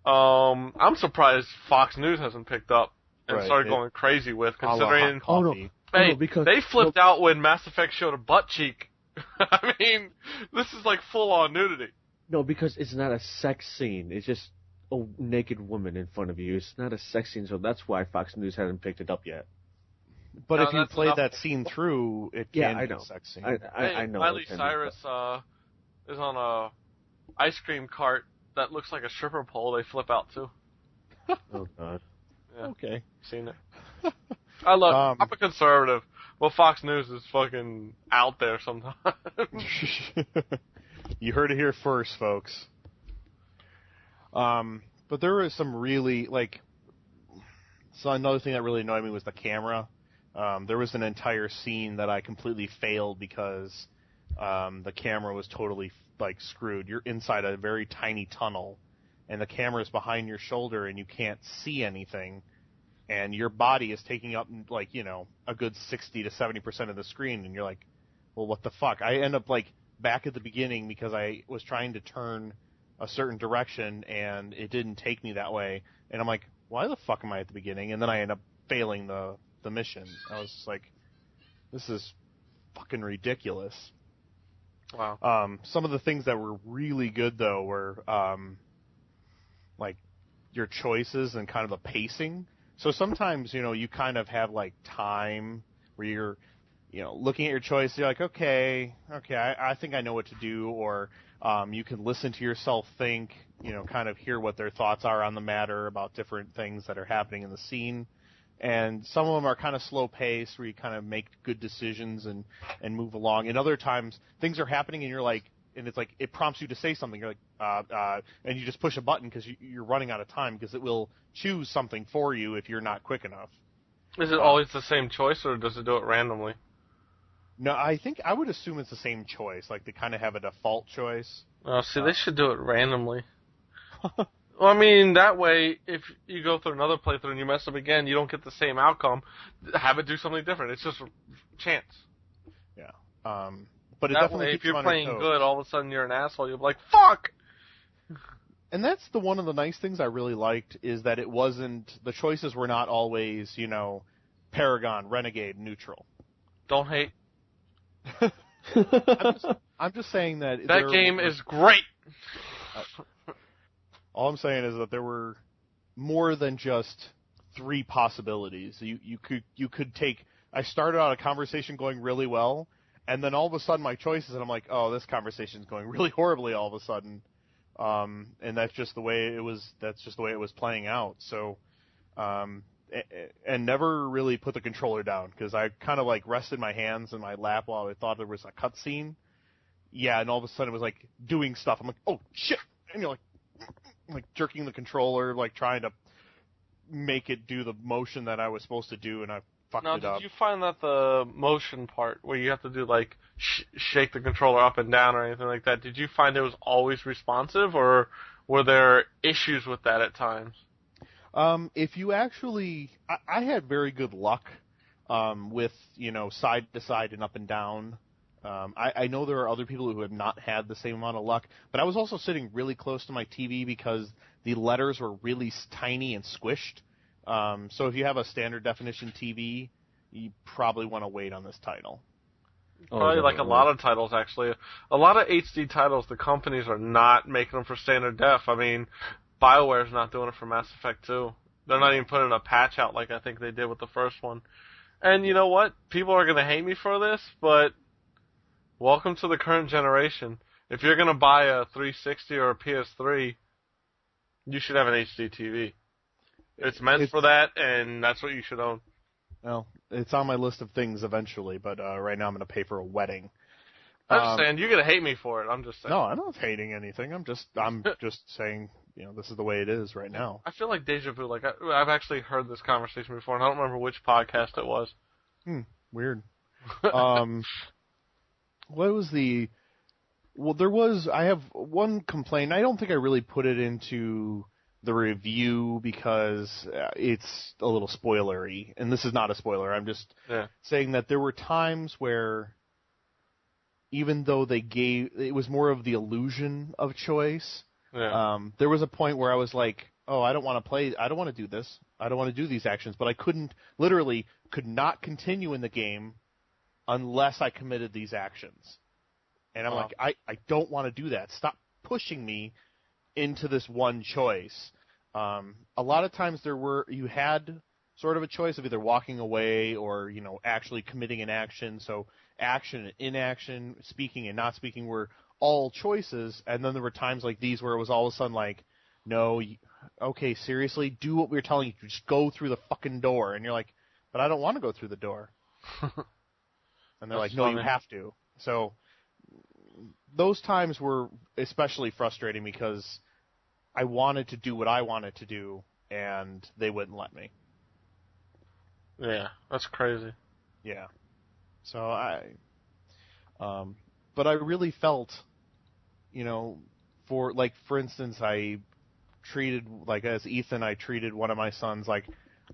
S3: I'm surprised Fox News hasn't picked up and started going crazy with, considering they flipped out when Mass Effect showed a butt cheek. This is full-on nudity.
S4: No, because it's not a sex scene. It's just a naked woman in front of you. It's not a sex scene, so that's why Fox News hasn't picked it up yet.
S5: But if you played that scene through, it can be a sex scene.
S4: I know.
S3: Miley Cyrus is on a ice cream cart that looks like a stripper pole. They flip out too.
S4: Oh God.
S5: Yeah. Okay.
S3: Seen it. I'm a conservative. Well, Fox News is fucking out there sometimes.
S5: You heard it here first, folks. But there was some really so another thing that really annoyed me was the camera. There was an entire scene that I completely failed because the camera was totally screwed. You're inside a very tiny tunnel, and the camera is behind your shoulder, and you can't see anything, and your body is taking up a good 60 to 70% of the screen, and you're well, what the fuck? I end up back at the beginning because I was trying to turn a certain direction, and it didn't take me that way, and I'm why the fuck am I at the beginning? And then I end up failing the mission. I was just this is fucking ridiculous.
S3: Wow.
S5: Some of the things that were really good, though, were your choices and kind of the pacing. So sometimes, you kind of have time where you're, looking at your choice, you're okay, I think I know what to do, or you can listen to yourself think, kind of hear what their thoughts are on the matter about different things that are happening in the scene. And some of them are kind of slow paced where you kind of make good decisions and move along. And other times things are happening and you're and it's like it prompts you to say something. You're like, and you just push a button because you're running out of time because it will choose something for you if you're not quick enough.
S3: Is it always the same choice, or does it do it randomly?
S5: No, I think I would assume it's the same choice. Like they kind of have a default choice.
S3: Oh, see, they should do it randomly. Well, I mean, that way, if you go through another playthrough and you mess up again, you don't get the same outcome. Have it do something different. It's just chance.
S5: Yeah. But it
S3: that
S5: definitely
S3: way,
S5: keeps
S3: if you're
S5: you on
S3: playing
S5: your toes.
S3: good, all of a sudden you're an asshole. You'll be like, fuck!
S5: And that's one of the nice things I really liked is that it wasn't, the choices were not always, Paragon, Renegade, Neutral.
S3: Don't hate.
S5: I'm just saying that...
S3: That game is great!
S5: All I'm saying is that there were more than just 3 possibilities. You could take... I started out a conversation going really well, and then all of a sudden my choices, and I'm like, oh, this conversation's going really horribly all of a sudden. And that's just the way it was. That's just the way it was playing out. So, and never really put the controller down because I kind of like rested my hands in my lap while I thought there was a cutscene. Yeah, and all of a sudden it was like doing stuff. I'm like, oh shit! And you're like jerking the controller, like trying to make it do the motion that I was supposed to do, and I fucked it up.
S3: Now, did you find that the motion part where you have to do like shake the controller up and down or anything like that? Did you find it was always responsive, or were there issues with that at times?
S5: If you actually, I had very good luck with side to side and up and down. I know there are other people who have not had the same amount of luck, but I was also sitting really close to my TV because the letters were really tiny and squished. So if you have a standard definition TV, you probably want to wait on this title.
S3: Probably like a lot of titles, actually. A lot of HD titles, the companies are not making them for standard def. I mean, BioWare's not doing it for Mass Effect 2. They're not even putting a patch out like I think they did with the first one. And you know what? People are going to hate me for this, but welcome to the current generation. If you're going to buy a 360 or a PS3, you should have an HD TV. It's meant for that, and that's what you should own.
S5: Well, it's on my list of things eventually, but right now I'm going to pay for a wedding.
S3: I'm just saying, you're going to hate me for it. I'm just saying.
S5: No, I'm not hating anything. I'm just saying, this is the way it is right now.
S3: I feel like deja vu. Like I've actually heard this conversation before, and I don't remember which podcast it was.
S5: Weird. What was the... Well, I have one complaint. I don't think I really put it into the review because it's a little spoilery, and this is not a spoiler. I'm just saying that there were times where, even though it was more of the illusion of choice. Yeah. There was a point where I was like, oh, I don't want to do this. I don't want to do these actions, but I could not continue in the game unless I committed these actions. And I'm like, I don't want to do that. Stop pushing me into this one choice. A lot of times you had sort of a choice of either walking away or, actually committing an action. So action and inaction, speaking and not speaking were all choices. And then there were times like these where it was all of a sudden like, no, okay, seriously, do what we're telling you. Just go through the fucking door. And you're like, but I don't want to go through the door. And they're like, no, you have to. So those times were especially frustrating because I wanted to do what I wanted to do, and they wouldn't let me.
S3: Yeah, that's crazy.
S5: Yeah. So but I really felt, for instance, I treated, as Ethan, I treated one of my sons like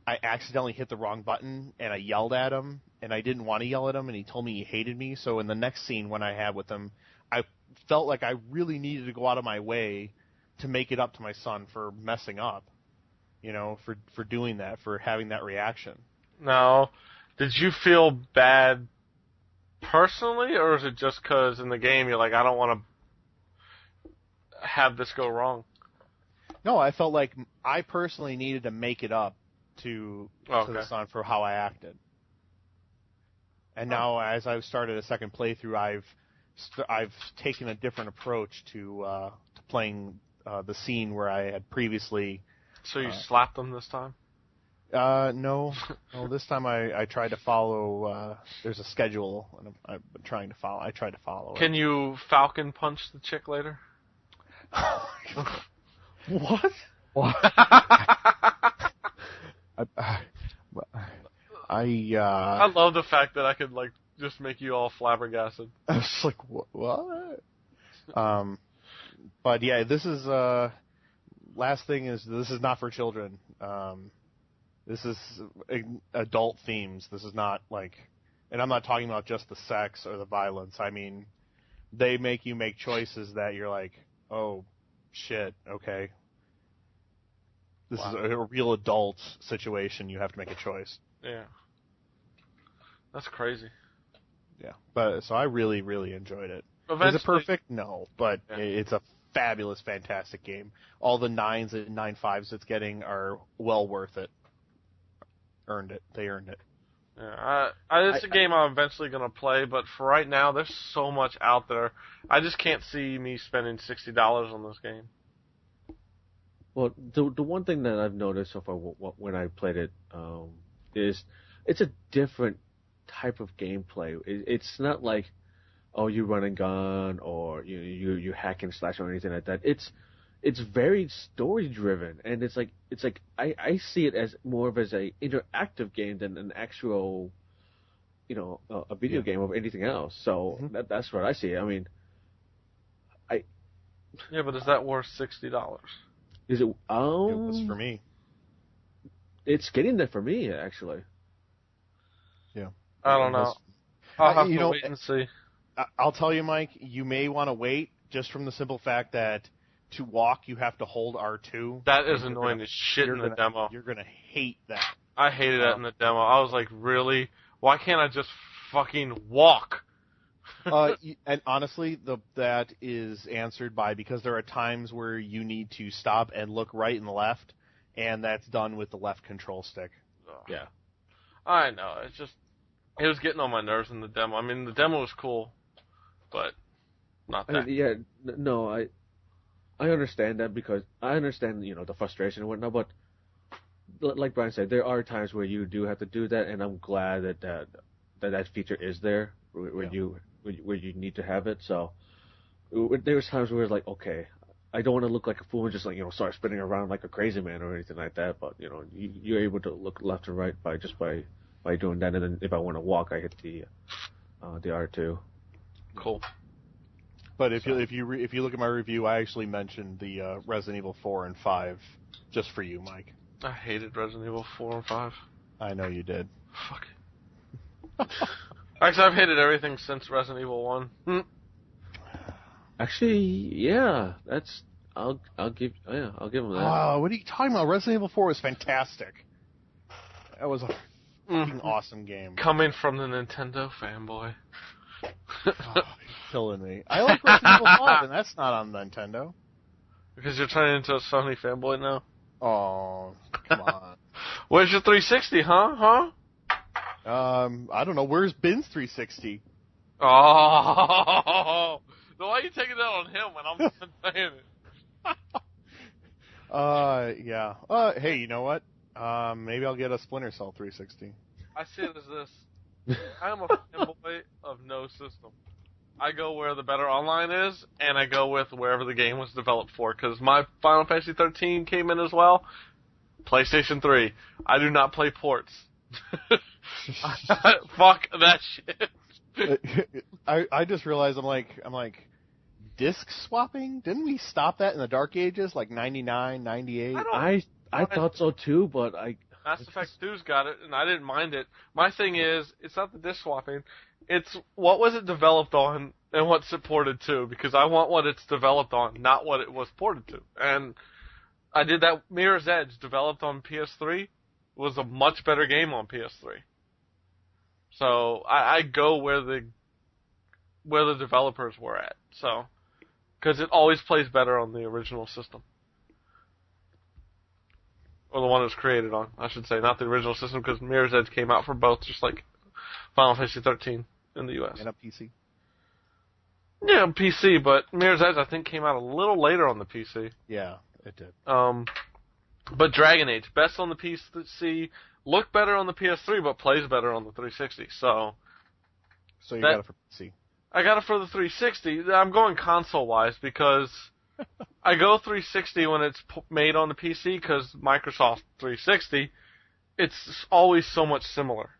S5: I accidentally hit the wrong button, and I yelled at him, and I didn't want to yell at him, and he told me he hated me. So in the next scene when I had with him, I felt like I really needed to go out of my way to make it up to my son for messing up, for doing that, for having that reaction. Now,
S3: did you feel bad personally, or is it just because in the game you're like, I don't want to have this go wrong?
S5: No, I felt like I personally needed to make it up to the son for how I acted. And now, as I've started a second playthrough, I've taken a different approach to playing the scene where I had previously.
S3: So you slapped them this time?
S5: No. This time I tried to follow. There's a schedule, and I've been trying to follow. I tried to follow it.
S3: Can you Falcon punch the chick later?
S4: What?
S3: I love the fact that I could like just make you all flabbergasted.
S5: I was like, what? But yeah, this is last thing is this is not for children. This is adult themes. This is not like, and I'm not talking about just the sex or the violence. I mean, they make you make choices that you're like, oh shit, okay. This is a real adult situation. You have to make a choice.
S3: Yeah. That's crazy.
S5: Yeah. But so I really, really enjoyed it.
S3: Eventually,
S5: is it perfect? No, but it's a fabulous, fantastic game. All the 9s and 9.5s it's getting are well worth it. Earned it. They earned it.
S3: Yeah, it's a game I'm eventually going to play, but for right now, there's so much out there. I just can't see me spending $60 on this game.
S4: Well, the one thing that I've noticed so far when I played it is it's a different type of gameplay. It's not like, oh, you run and gun or you hack and slash or anything like that. It's very story driven, and it's like I see it as more of as a interactive game than an actual, a video game or anything else. So that's what I see. I mean,
S3: yeah, but is that worth $60?
S4: Is it?
S5: It was for me.
S4: It's getting there for me, actually.
S5: Yeah.
S3: I don't know. I'll have to wait and see.
S5: I'll tell you, Mike, you may want to wait just from the simple fact that to walk you have to hold R2.
S3: That is annoying as shit in the demo.
S5: You're going to hate that.
S3: I hated that in the demo. I was like, really? Why can't I just fucking walk?
S5: And honestly, that is answered because there are times where you need to stop and look right and left, and that's done with the left control stick.
S4: Yeah.
S3: I know. It was getting on my nerves in the demo. I mean, the demo was cool, but not that.
S4: Yeah, no, I understand that because I understand, the frustration and whatnot, but like Brian said, there are times where you do have to do that, and I'm glad that feature is there where you need to have it. So there was times where it's like, okay, I don't want to look like a fool and just like, start spinning around like a crazy man or anything like that, but you're able to look left and right by doing that, and then if I want to walk, I hit the R2.
S3: Cool.
S5: But if you look at my review, I actually mentioned the Resident Evil 4 and 5 just for you, Mike.
S3: I hated Resident Evil 4 and 5. I
S5: know you did.
S3: Fuck it. Actually, I've hated everything since Resident Evil 1.
S5: Actually,
S4: yeah, I'll give him that.
S5: What are you talking about? Resident Evil 4 was fantastic. That was a fucking awesome game.
S3: Coming from the Nintendo fanboy.
S5: You're killing me. I like Resident Evil 5, and that's not on Nintendo.
S3: Because you're turning into a Sony fanboy now?
S5: Oh, come on.
S3: Where's your 360, huh?
S5: I don't know. Where's Ben's 360?
S3: Oh, so why are you taking that on him when I'm saying it?
S5: Yeah. Hey, you know what? Maybe I'll get a Splinter Cell 360.
S3: I see it as this. I am a fanboy of no system. I go where the better online is, and I go with wherever the game was developed for, because my Final Fantasy 13 came in as well. PlayStation 3. I do not play ports. Fuck that shit.
S5: I just realized I'm like, disc swapping? Didn't we stop that in the Dark Ages, like 99, 98?
S4: I thought so too, but
S3: Mass Effect 2's got it, and I didn't mind it. My thing is, it's not the disc swapping. It's what was it developed on and what's it ported to, because I want what it's developed on, not what it was ported to. And I did that. Mirror's Edge, developed on PS3, was a much better game on PS3. So I go where the developers were at. So, because it always plays better on the original system. Or the one it was created on, I should say, not the original system, because Mirror's Edge came out for both, just like Final Fantasy 13 in the US.
S5: And a PC.
S3: Yeah, PC, but Mirror's Edge, I think, came out a little later on the PC.
S5: Yeah, it did.
S3: But Dragon Age, best on the PC, looked better on the PS3, but plays better on the 360. So
S5: you got it for PC.
S3: I got it for the 360. I'm going console-wise because I go 360 when it's made on the PC because Microsoft 360, it's always so much similar.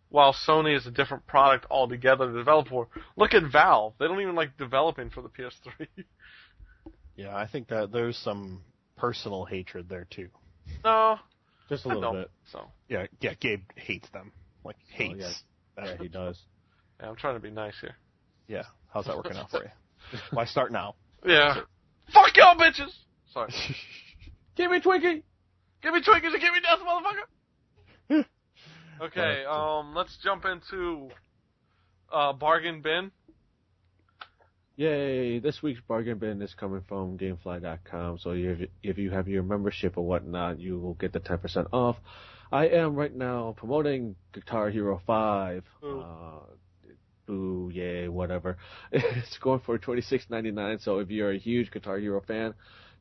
S3: While Sony is a different product altogether to develop for. Look at Valve. They don't even like developing for the PS3.
S5: Yeah, I think that there's some personal hatred there too.
S3: No.
S4: Just a little bit.
S3: So.
S5: Yeah, Gabe hates them. Like, hates.
S4: Yeah, he does.
S3: Yeah, I'm trying to be nice here.
S5: Yeah, how's that working out for you? Why start now?
S3: Yeah. Fuck y'all bitches! Sorry.
S4: Give me Twinkie!
S3: Give me Twinkies and give me death, motherfucker! Okay, let's jump into Bargain Bin.
S4: Yay! This week's Bargain Bin is coming from Gamefly.com, so if you have your membership or whatnot, you will get the 10% off. I am right now promoting Guitar Hero 5. Boo, yay, whatever. It's going for $26.99, so if you're a huge Guitar Hero fan,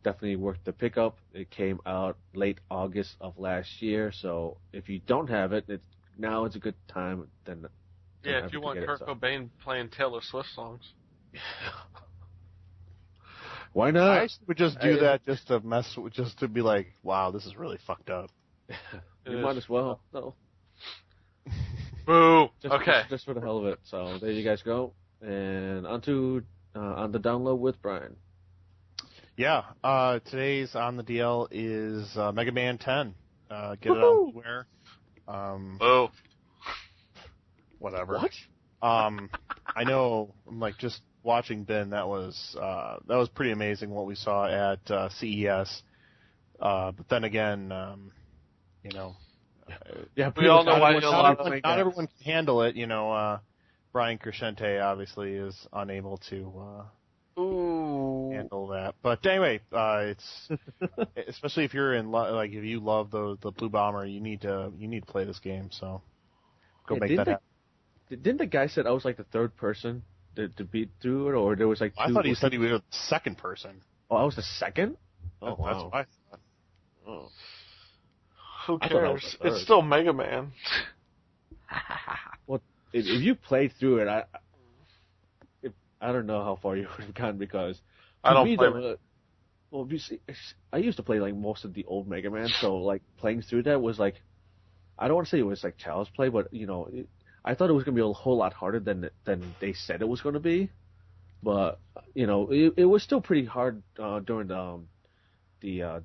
S4: definitely worth the pickup. It came out late August of last year, so if you don't have it, now it's a good time. Then
S3: yeah, if you want Kurt Cobain playing Taylor Swift songs.
S4: Why not?
S5: I would just do that just to be like, wow, this is really fucked up.
S4: You might as well. No.
S3: Boo.
S4: Okay. Just for the hell of it. So there you guys go. And on the download with Brian.
S5: Yeah. Today's on the DL is Mega Man 10. Get it on Square.
S3: Oh.
S5: Whatever.
S4: What?
S5: I know. I'm like just watching Ben. That was pretty amazing what we saw at CES. But then again, you know.
S4: Yeah,
S3: we all know why
S5: not everyone can handle it. You know, Brian Crescente obviously is unable to handle that. But anyway, it's especially if you're in if you love the Blue Bomber, you need to play this game. So go make that happen.
S4: Didn't the guy said I was like the third person to beat through it, or there was like two?
S5: I thought he said he was the second person.
S4: Oh, I was the second? Oh, wow.
S5: That's what I thought.
S4: Oh.
S3: Who cares? It's still Mega Man.
S4: Well, if you played through it, I don't know how far you would have gone because
S3: I don't play.
S4: Well, you see, I used to play like most of the old Mega Man, so like playing through that was like, I don't want to say it was like child's play, but you know, I thought it was going to be a whole lot harder than they said it was going to be. But you know, it was still pretty hard during the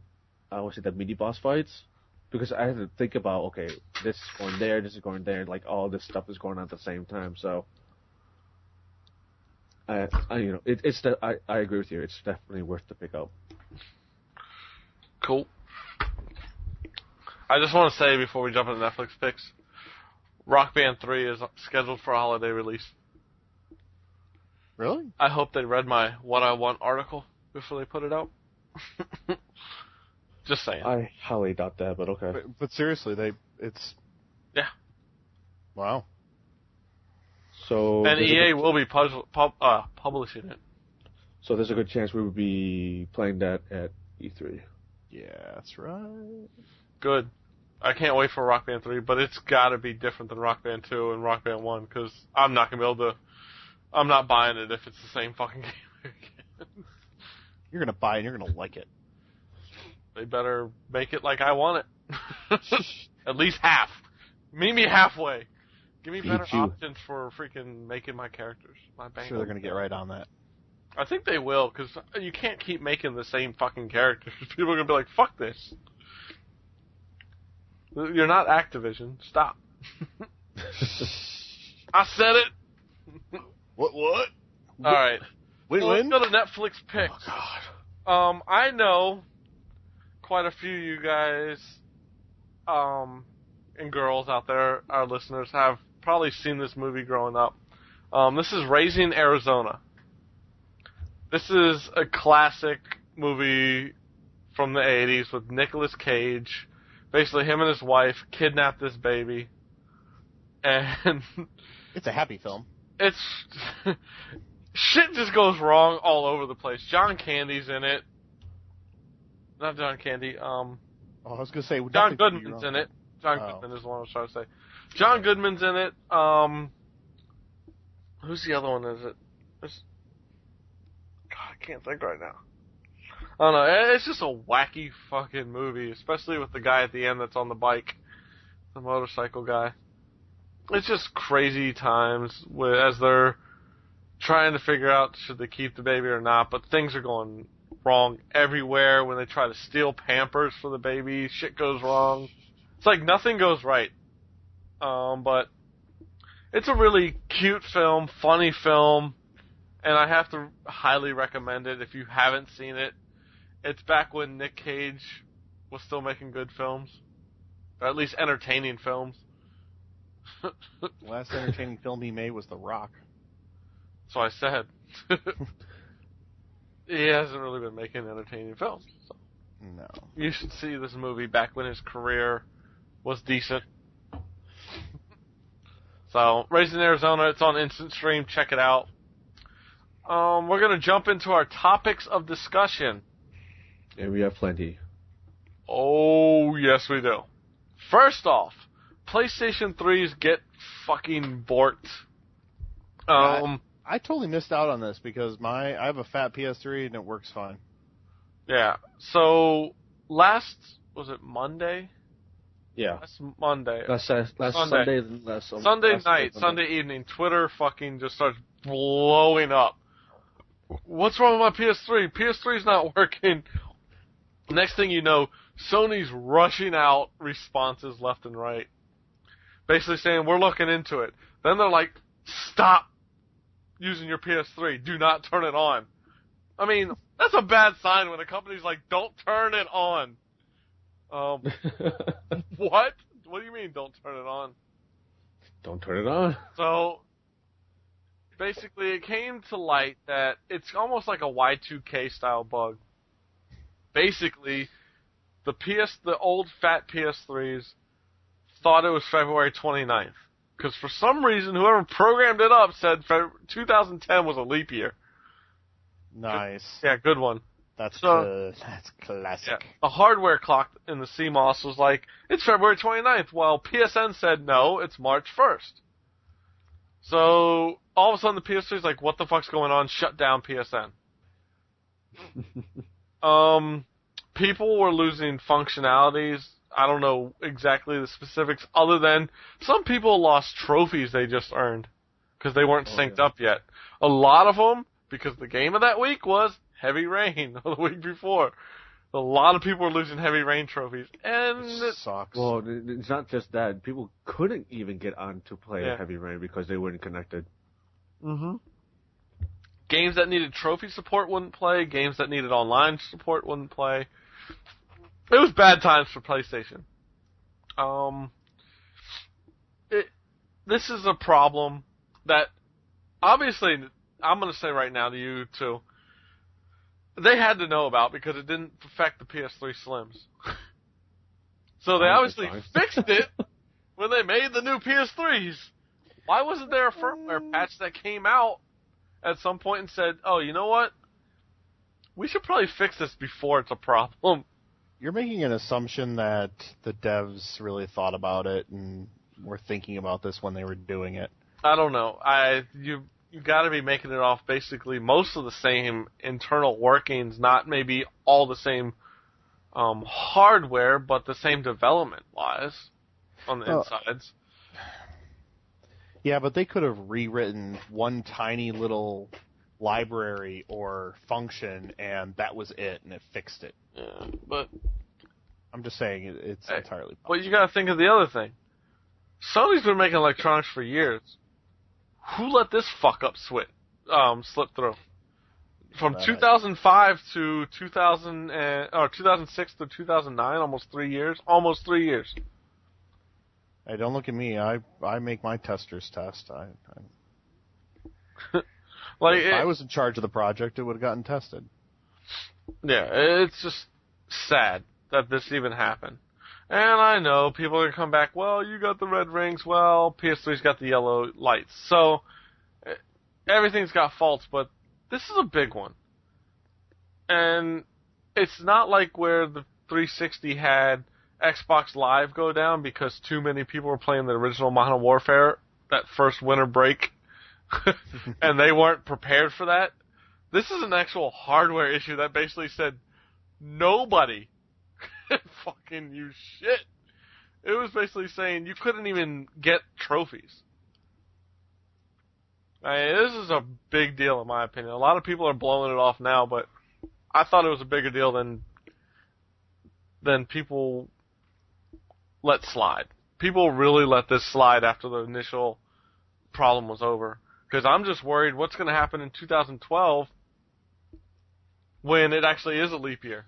S4: I would say the mini boss fights. Because I had to think about, okay, this is going there, this is going there, like all this stuff is going on at the same time. So, I agree with you. It's definitely worth the pickup.
S3: Cool. I just want to say before we jump into Netflix picks, Rock Band 3 is scheduled for a holiday release.
S5: Really?
S3: I hope they read my What I Want article before they put it out. Just saying.
S4: I highly doubt that, but okay.
S5: But seriously, it's...
S3: Yeah.
S5: Wow.
S4: So...
S3: And EA will be publishing it.
S4: So there's a good chance we would be playing that at E3.
S5: Yeah, that's right.
S3: Good. I can't wait for Rock Band 3, but it's got to be different than Rock Band 2 and Rock Band 1, because I'm not going to be able to... I'm not buying it if it's the same fucking game again.
S5: You're going to buy it and you're going to like it.
S3: They better make it like I want it. At least half. Meet me halfway. Give me better options for freaking making my characters. I'm
S5: sure they're going to get right on that.
S3: I think they will, because you can't keep making the same fucking characters. People are going to be like, fuck this. You're not Activision. Stop. I said it.
S5: What?
S3: All right.
S5: Win-win?
S3: Let's go to Netflix picks.
S5: Oh, God.
S3: I know quite a few of you guys and girls out there, our listeners, have probably seen this movie growing up. This is Raising Arizona. This is a classic movie from the 80s with Nicolas Cage. Basically, him and his wife kidnapped this baby. And
S5: it's a happy film.
S3: It's... shit just goes wrong all over the place. John Candy's in it. Not John Candy.
S5: Oh, I was gonna say
S3: John Goodman's in it. John Goodman is the one I was trying to say. John Goodman's in it. Who's the other one? Is it? God, I can't think right now. I don't know. It's just a wacky fucking movie, especially with the guy at the end that's on the bike, the motorcycle guy. It's just crazy times as they're trying to figure out should they keep the baby or not, but things are going wrong everywhere. When they try to steal Pampers for the baby, shit goes wrong. It's like nothing goes right. But it's a really cute film, funny film, and I have to highly recommend it if you haven't seen it. It's back when Nick Cage was still making good films, or at least entertaining films.
S5: The last entertaining film he made was The Rock.
S3: So I said. He hasn't really been making entertaining films. So.
S5: No.
S3: You should see this movie back when his career was decent. So, Raising Arizona, it's on Instant Stream. Check it out. We're going to jump into our topics of discussion.
S4: And we have plenty.
S3: Oh, yes we do. First off, PlayStation 3s get fucking borked.
S5: I totally missed out on this because I have a fat PS3 and it works fine.
S3: Yeah. So, was it Monday?
S4: Yeah.
S3: Last Monday.
S4: Last Sunday.
S3: Sunday night, Sunday evening, Twitter fucking just starts blowing up. What's wrong with my PS3? PS3's not working. Next thing you know, Sony's rushing out responses left and right. Basically saying, we're looking into it. Then they're like, stop using your PS3. Do not turn it on. I mean, that's a bad sign when a company's like, don't turn it on. What? What do you mean, don't turn it on?
S4: Don't turn it on.
S3: So, basically, it came to light that it's almost like a Y2K style bug. Basically, the old fat PS3s thought it was February 29th. Because for some reason, whoever programmed it up said 2010 was a leap year.
S5: Nice.
S3: Yeah, good one.
S5: That's classic.
S3: Yeah, the hardware clock in the CMOS was like, it's February 29th, while PSN said, no, it's March 1st. So, all of a sudden the PS3 is like, what the fuck's going on? Shut down PSN. People were losing functionalities. I don't know exactly the specifics, other than some people lost trophies they just earned because they weren't synced up yet. A lot of them, because the game of that week was Heavy Rain, the week before. A lot of people were losing Heavy Rain trophies, and
S5: it sucks.
S4: Well, it's not just that. People couldn't even get on to play Heavy Rain because they weren't connected.
S3: Mm-hmm. Games that needed trophy support wouldn't play. Games that needed online support wouldn't play. It was bad times for PlayStation. This is a problem that, obviously, I'm going to say right now to you, too, they had to know about because it didn't affect the PS3 Slims. So they obviously fixed it when they made the new PS3s. Why wasn't there a firmware patch that came out at some point and said, oh, you know what? We should probably fix this before it's a problem.
S5: You're making an assumption that the devs really thought about it and were thinking about this when they were doing it.
S3: I don't know. You got to be making it off basically most of the same internal workings, not maybe all the same hardware, but the same development-wise on the insides.
S5: Yeah, but they could have rewritten one tiny little library or function, and that was it, and it fixed it.
S3: Yeah, but
S5: I'm just saying it's entirely possible.
S3: But you got to think of the other thing. Sony's been making electronics for years. Who let this fuck up slip through? From 2005 to 2006 to 2009, almost 3 years. Almost 3 years.
S5: Hey, don't look at me. I make my testers test. If I was in charge of the project, it would have gotten tested.
S3: Yeah, it's just sad that this even happened. And I know people are going to come back, well, you got the red rings, well, PS3's got the yellow lights. So, everything's got faults, but this is a big one. And it's not like where the 360 had Xbox Live go down because too many people were playing the original Modern Warfare that first winter break, and they weren't prepared for that. This is an actual hardware issue that basically said nobody can fucking use shit. It was basically saying you couldn't even get trophies. I mean, this is a big deal in my opinion. A lot of people are blowing it off now, but I thought it was a bigger deal than people let slide. People really let this slide after the initial problem was over. Because I'm just worried what's going to happen in 2012 when it actually is a leap year.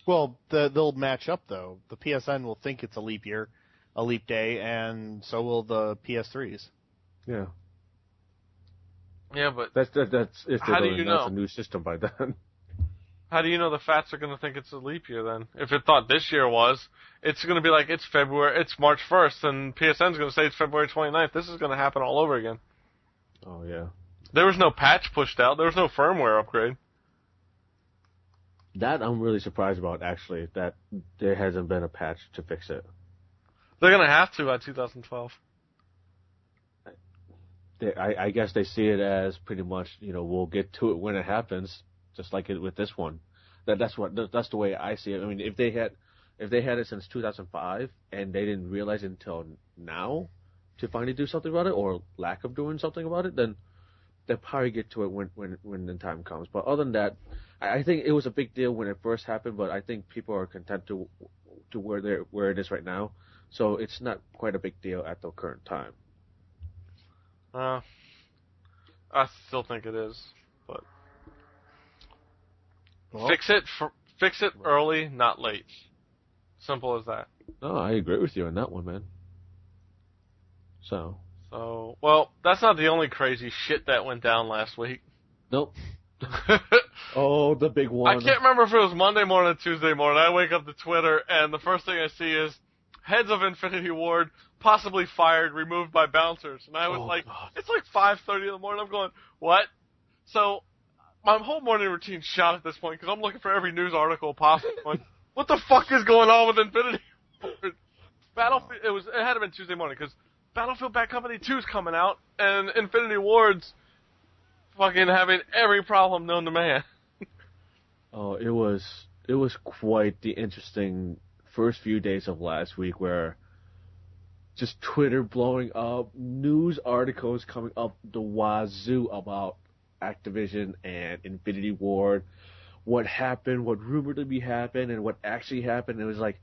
S5: Well, they'll match up, though. The PSN will think it's a leap year, a leap day, and so will the PS3s.
S4: Yeah.
S3: Yeah, but
S4: That's if
S3: how do you know?
S4: That's a new system by then.
S3: How do you know the Fats are going to think it's a leap year then? If it thought this year was, it's going to be like it's March 1st, and PSN's going to say it's February 29th. This is going to happen all over again.
S4: Oh, yeah.
S3: There was no patch pushed out. There was no firmware upgrade.
S4: That I'm really surprised about, actually, that there hasn't been a patch to fix it.
S3: They're going to have to by 2012.
S4: I guess they see it as pretty much, we'll get to it when it happens, just like it with this one. That's the way I see it. I mean, if they had it since 2005 and they didn't realize it until now to finally do something about it, or lack of doing something about it, then they'll probably get to it when the time comes. But other than that, I think it was a big deal when it first happened, but I think people are content to where it is right now. So it's not quite a big deal at the current time.
S3: I still think it is, but
S5: Well,
S3: fix it early, not late. Simple as that.
S4: No, I agree with you on that one, man. So,
S3: well, that's not the only crazy shit that went down last week.
S4: nope. Oh, the big one.
S3: I can't remember if it was Monday morning or Tuesday morning. I wake up to Twitter, and the first thing I see is heads of Infinity Ward possibly fired, removed by bouncers. And I was
S4: God.
S3: It's like 5:30 in the morning. I'm going, what? So my whole morning routine shot at this point because I'm looking for every news article possible. Going, what the fuck is going on with Infinity Ward? Battlefield. It had to been Tuesday morning because Battlefield Bad Company 2 is coming out, and Infinity Ward's fucking having every problem known to man.
S4: Oh, it was quite the interesting first few days of last week where just Twitter blowing up, news articles coming up the wazoo about Activision and Infinity Ward, what happened, what rumored to be happened, and what actually happened. It was like,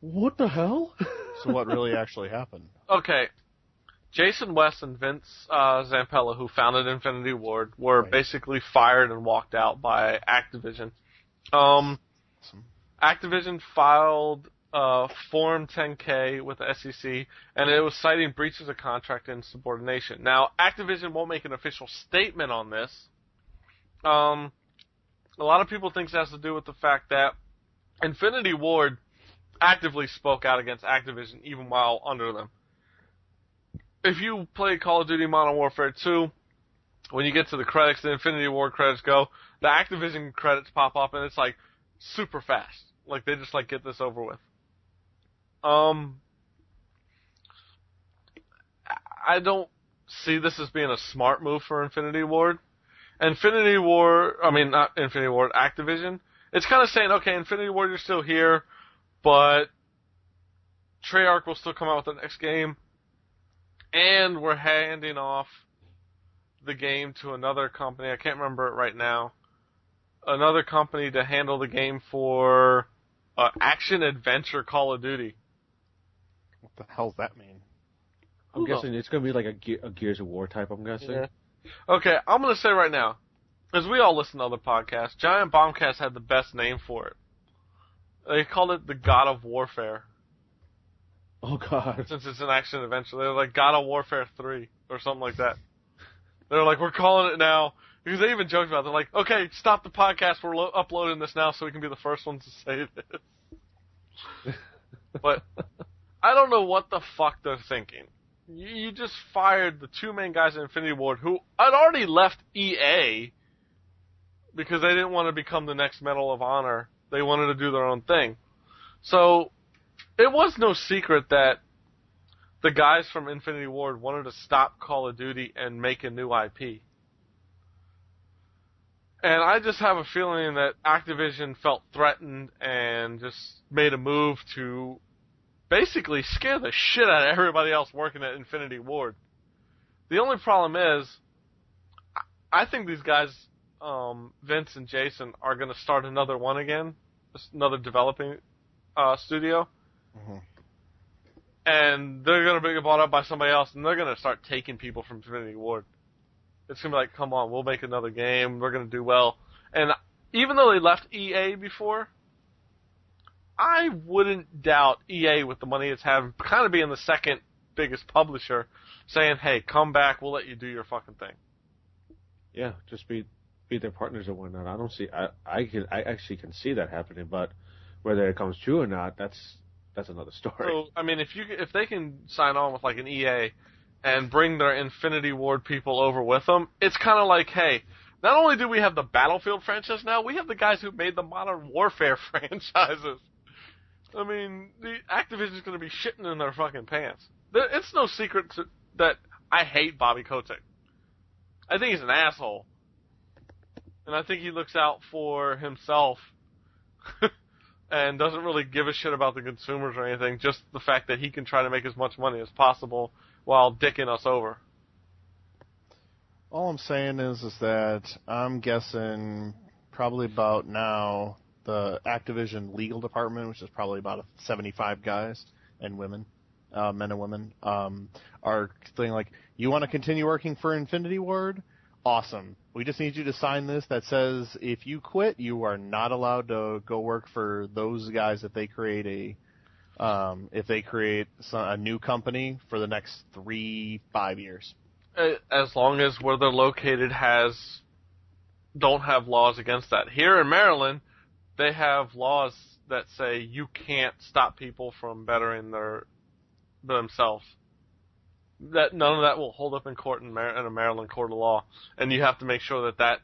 S4: what the hell?
S5: So what really actually happened?
S3: Okay. Jason West and Vince Zampella, who founded Infinity Ward, were basically fired and walked out by Activision. Activision filed Form 10-K with the SEC, and it was citing breaches of contract and insubordination. Now, Activision won't make an official statement on this. A lot of people think it has to do with the fact that Infinity Ward actively spoke out against Activision even while under them. If you play Call of Duty Modern Warfare 2, when you get to the credits, the Infinity Ward credits go, the Activision credits pop up, and it's like super fast. Like they just get this over with. I don't see this as being a smart move for Infinity Ward. Not Infinity Ward, Activision. It's kind of saying, okay, Infinity Ward, you're still here, but Treyarch will still come out with the next game. And we're handing off the game to another company. I can't remember it right now. Another company to handle the game for action-adventure Call of Duty.
S5: What the hell does that mean?
S4: I'm guessing it's going to be like a Gears of War type, I'm guessing.
S3: Yeah. Okay, I'm going to say right now, as we all listen to other podcasts, Giant Bombcast had the best name for it. They called it the God of Warfare.
S4: Oh, God.
S3: Since it's an action-adventure. They were like God of Warfare 3 or something like that. They were like, we're calling it now. Because they even joked about it. They're like, okay, stop the podcast. We're uploading this now so we can be the first ones to say this. But I don't know what the fuck they're thinking. You just fired the two main guys in Infinity Ward who had already left EA because they didn't want to become the next Medal of Honor They wanted to do their own thing. So, it was no secret that the guys from Infinity Ward wanted to stop Call of Duty and make a new IP. And I just have a feeling that Activision felt threatened and just made a move to basically scare the shit out of everybody else working at Infinity Ward. The only problem is, I think these guys, Vince and Jason, are going to start another one again, another developing studio. Mm-hmm. And they're going to be bought up by somebody else, and they're going to start taking people from Infinity Ward. It's going to be like, come on, we'll make another game, we're going to do well. And even though they left EA before, I wouldn't doubt EA, with the money it's having, kind of being the second biggest publisher, saying, hey, come back, we'll let you do your fucking thing.
S4: Yeah, just be their partners and whatnot. I don't see, I actually can see that happening, but whether it comes true or not, that's another story.
S3: So, I mean, if they can sign on with like an EA and bring their Infinity Ward people over with them, it's kind of like, hey, not only do we have the Battlefield franchise now, we have the guys who made the Modern Warfare franchises. I mean, the Activision's going to be shitting in their fucking pants. It's no secret that I hate Bobby Kotick. I think he's an asshole. And I think he looks out for himself and doesn't really give a shit about the consumers or anything, just the fact that he can try to make as much money as possible while dicking us over.
S5: All I'm saying is that I'm guessing probably about now the Activision legal department, which is probably about 75 guys and women, men and women, are saying like, you want to continue working for Infinity Ward? Awesome. We just need you to sign this that says if you quit, you are not allowed to go work for those guys if they create a new company for the next 3-5 years.
S3: As long as where they're located don't have laws against that. Here in Maryland, they have laws that say you can't stop people from bettering themselves. That none of that will hold up in court in a Maryland court of law, and you have to make sure that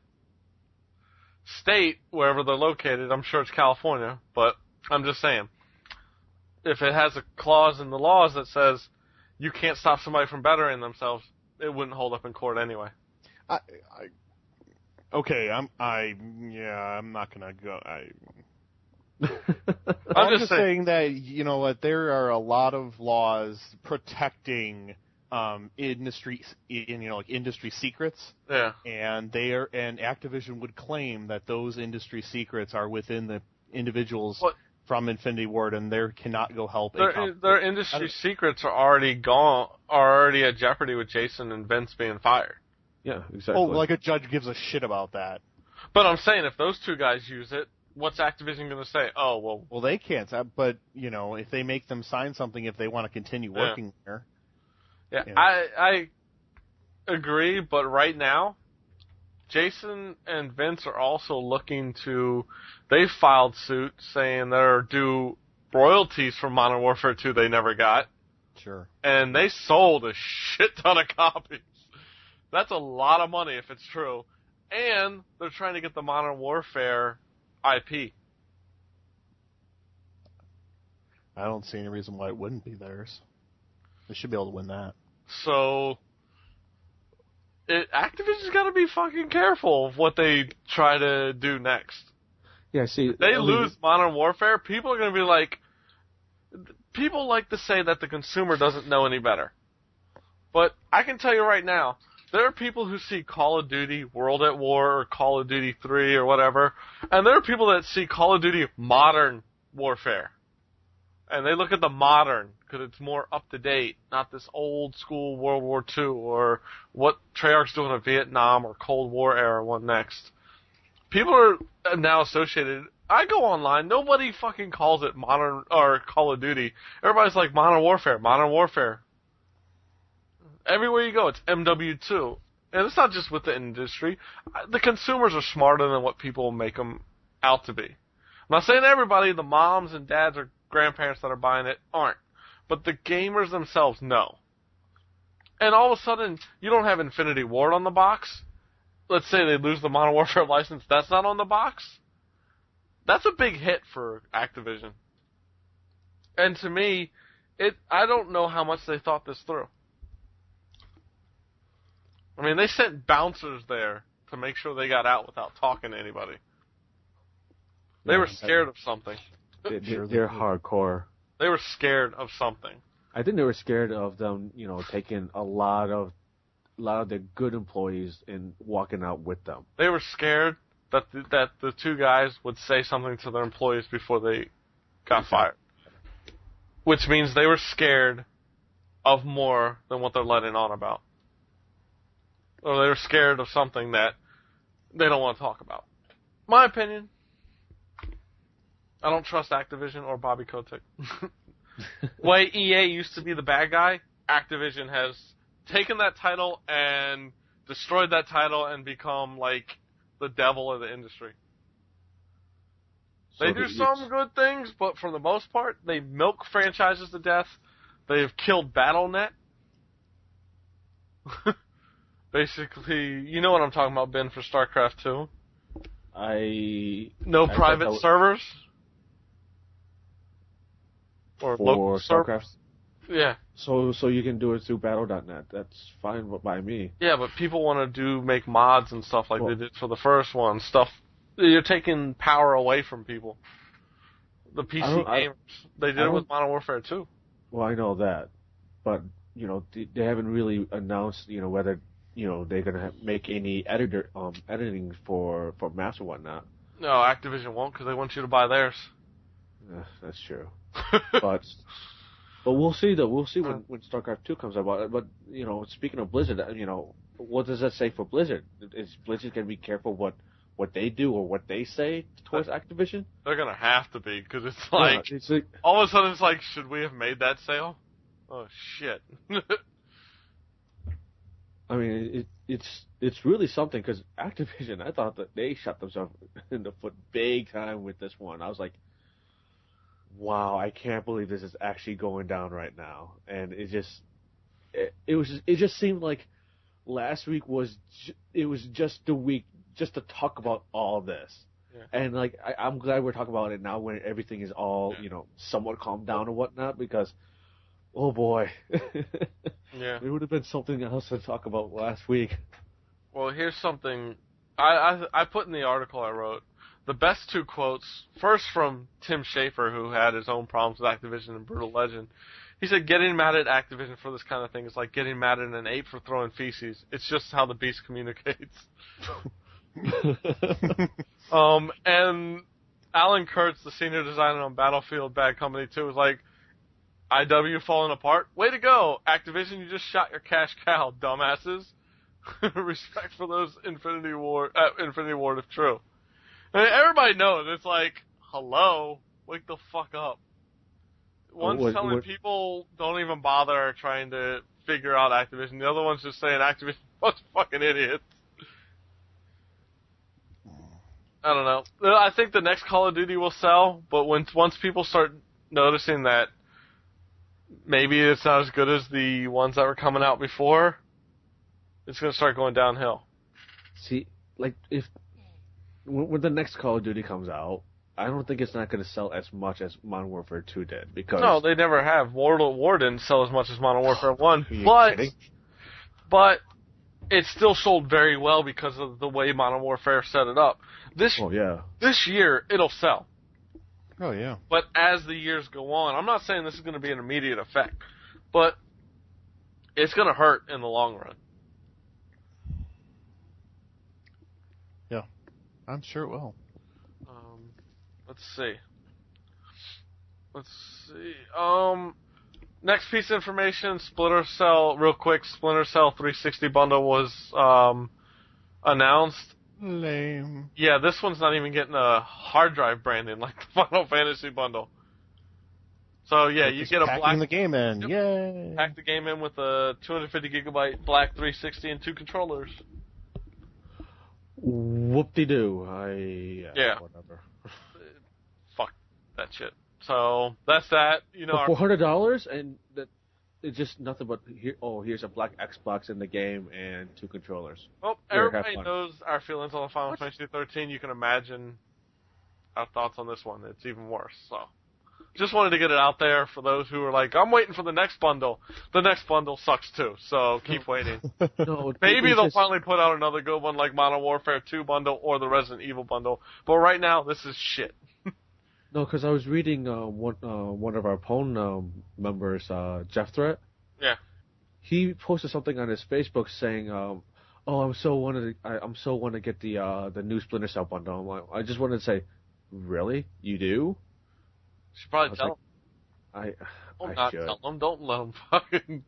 S3: state, wherever they're located, I'm sure it's California, but I'm just saying, if it has a clause in the laws that says you can't stop somebody from bettering themselves, it wouldn't hold up in court anyway.
S5: I'm not gonna go. I'm just saying that, you know what, there are a lot of laws protecting industry secrets.
S3: Yeah.
S5: And Activision would claim that those industry secrets are within the individuals from Infinity Ward, and they cannot go help.
S3: Their industry secrets are already at jeopardy with Jason and Vince being fired.
S4: Yeah, exactly.
S5: Oh, like a judge gives a shit about that.
S3: But I'm saying, if those two guys use it, what's Activision going to say? Oh, well...
S5: Well, they can't, but, you know, if they make them sign something if they want to continue working there...
S3: Yeah,
S5: you know.
S3: I agree, but right now, Jason and Vince are also looking to... They filed suit saying they're due royalties from Modern Warfare 2 they never got.
S5: Sure.
S3: And they sold a shit ton of copies. That's a lot of money if it's true. And they're trying to get the Modern Warfare IP.
S5: I don't see any reason why it wouldn't be theirs. They should be able to win that.
S3: So, Activision's got to be fucking careful of what they try to do next.
S4: Yeah, see...
S3: If they lose Modern Warfare, people are going to be like... People like to say that the consumer doesn't know any better. But I can tell you right now, there are people who see Call of Duty World at War or Call of Duty 3 or whatever, and there are people that see Call of Duty Modern Warfare. And they look at the modern, because it's more up-to-date, not this old-school World War II, or what Treyarch's doing in Vietnam or Cold War era one next. People are now associated... I go online, nobody fucking calls it Modern, or Call of Duty. Everybody's like, Modern Warfare, Modern Warfare. Everywhere you go, it's MW2. And it's not just with the industry. The consumers are smarter than what people make them out to be. I'm not saying everybody, the moms and dads or grandparents that are buying it aren't. But the gamers themselves know. And all of a sudden, you don't have Infinity Ward on the box. Let's say they lose the Modern Warfare license, that's not on the box. That's a big hit for Activision. And to me, I don't know how much they thought this through. I mean, they sent bouncers there to make sure they got out without talking to anybody. They were scared of something.
S4: They're hardcore.
S3: They were scared of something.
S4: I think they were scared of them, taking a lot of the good employees and walking out with them.
S3: They were scared that the two guys would say something to their employees before they got fired. Which means they were scared of more than what they're letting on about. Or they were scared of something that they don't want to talk about. My opinion. I don't trust Activision or Bobby Kotick. Way EA used to be the bad guy, Activision has taken that title and destroyed that title and become like the devil of the industry. They do some good things, but for the most part, they milk franchises to death. They've killed Battle.net. Basically, you know what I'm talking about, Ben, for StarCraft 2? No private servers? Or
S4: for StarCraft?
S3: Yeah.
S4: So you can do it through Battle.net. That's fine by me.
S3: Yeah, but people want to make mods and stuff like they did for the first one. You're taking power away from people. The PC gamers. They did it with Modern Warfare 2.
S4: Well, I know that. But, they haven't really announced, whether, they're going to make any editing for maps or whatnot.
S3: No, Activision won't because they want you to buy theirs.
S4: That's true. But we'll see, though. We'll see when StarCraft 2 comes out. But, speaking of Blizzard, what does that say for Blizzard? Is Blizzard going to be careful what they do or what they say towards Activision?
S3: They're going to have to be, because it's like, all of a sudden it's like, should we have made that sale? Oh, shit.
S4: I mean, it's really something, because Activision, I thought that they shot themselves in the foot big time with this one. I was like, wow, I can't believe this is actually going down right now. And it just seemed like last week was just the week just to talk about all this. Yeah. And like I'm glad we're talking about it now when everything is all somewhat calmed down and whatnot, because oh boy,
S3: yeah,
S4: it would have been something else to talk about last week.
S3: Well, here's something I put in the article I wrote. The best two quotes, first from Tim Schafer, who had his own problems with Activision and Brutal Legend. He said, getting mad at Activision for this kind of thing is like getting mad at an ape for throwing feces. It's just how the beast communicates. And Alan Kurtz, the senior designer on Battlefield Bad Company 2, was like, IW falling apart? Way to go, Activision, you just shot your cash cow, dumbasses. Respect for those Infinity Ward if true. And everybody knows, it's like, hello, wake the fuck up. One's telling people don't even bother trying to figure out Activision. The other one's just saying Activision was fucking idiots. I don't know. I think the next Call of Duty will sell, but once people start noticing that maybe it's not as good as the ones that were coming out before, it's going to start going downhill.
S4: See, like, when the next Call of Duty comes out, I don't think it's not going to sell as much as Modern Warfare 2 did, because... No,
S3: they never have. War didn't sell as much as Modern Warfare 1,
S4: kidding?
S3: But it still sold very well because of the way Modern Warfare set it up. This year, it'll sell.
S5: Oh, yeah.
S3: But as the years go on, I'm not saying this is going to be an immediate effect, but it's going to hurt in the long run.
S5: Yeah, I'm sure it will.
S3: Let's see. Next piece of information, Splinter Cell 360 bundle was announced.
S5: Lame.
S3: Yeah, this one's not even getting a hard drive branding like the Final Fantasy bundle. So yeah, you get a black...
S5: the game in, yay!
S3: Pack the game in with a 250 gigabyte black 360 and 2 controllers.
S4: Whoop-de-doo. Whatever.
S3: Fuck that shit. So that's that.
S4: For $400, and that it's just nothing but here's a black Xbox in the game and 2 controllers.
S3: Well, everybody knows our feelings on the Final Fantasy 13. You can imagine our thoughts on this one. It's even worse. So, just wanted to get it out there for those who are like, I'm waiting for the next bundle. The next bundle sucks too, so keep waiting.
S4: No,
S3: Maybe
S4: it's
S3: they'll
S4: just-
S3: finally put out another good one like Modern Warfare 2 bundle or the Resident Evil bundle. But right now, this is shit.
S4: No, because I was reading one of our Pwn members, Jeff Threat.
S3: Yeah.
S4: He posted something on his Facebook saying, "Oh, I'm so want to get the new Splinter Cell bundle." I'm like, I just wanted to say, really? You do?
S3: Should probably tell
S4: like,
S3: them.
S4: I
S3: Not
S4: should.
S3: tell them. Don't let them fucking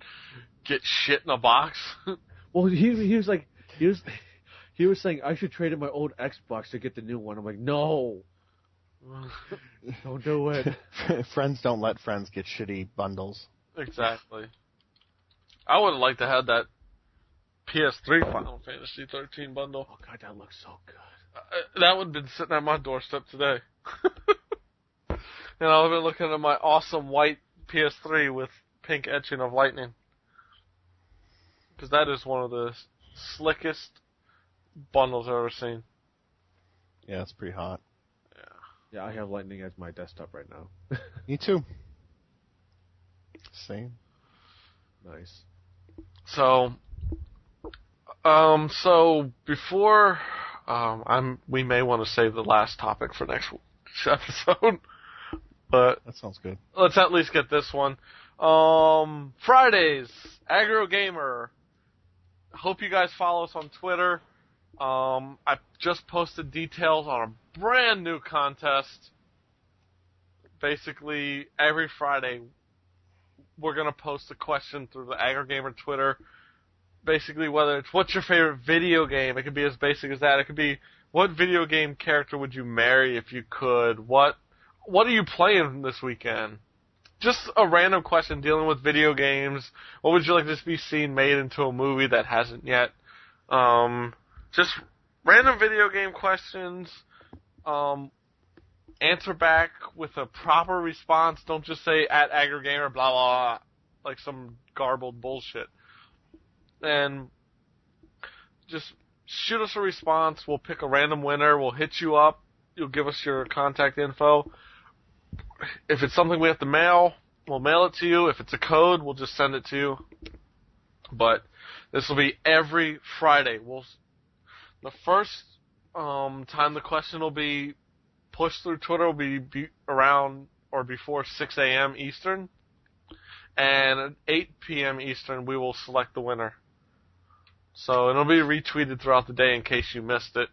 S3: get shit in a box.
S4: Well, he was saying I should trade in my old Xbox to get the new one. I'm like, no, don't do it.
S5: Friends don't let friends get shitty bundles.
S3: Exactly. I would have liked to have that PS3 Final Fantasy 13 bundle.
S4: Oh God, that looks so good.
S3: That would have been sitting at my doorstep today. And I would have been looking at my awesome white PS3 with pink etching of lightning. Because that is one of the slickest bundles I've ever seen.
S5: Yeah, it's pretty hot.
S4: Yeah, I have lightning as my desktop right now.
S5: Me too. Same.
S4: Nice.
S3: So before we may want to save the last topic for next episode, but
S5: That sounds good.
S3: let's at least get this one. Fridays, AggroGamer. Hope you guys follow us on Twitter. I just posted details on a brand new contest. Basically, every Friday, we're going to post a question through the AggroGamer Twitter. Basically, whether it's what's your favorite video game, it could be as basic as that. It could be what video game character would you marry if you could? What are you playing this weekend? Just a random question dealing with video games. What would you like to be seen made into a movie that hasn't yet? Just random video game questions. Answer back with a proper response. Don't just say at AggroGamer, blah, blah, blah, like some garbled bullshit. And just shoot us a response. We'll pick a random winner. We'll hit you up. You'll give us your contact info. If it's something we have to mail, we'll mail it to you. If it's a code, we'll just send it to you. But this will be every Friday. The first time the question will be pushed through Twitter will be around or before 6 a.m. Eastern. And at 8 p.m. Eastern, we will select the winner. So it'll be retweeted throughout the day in case you missed it.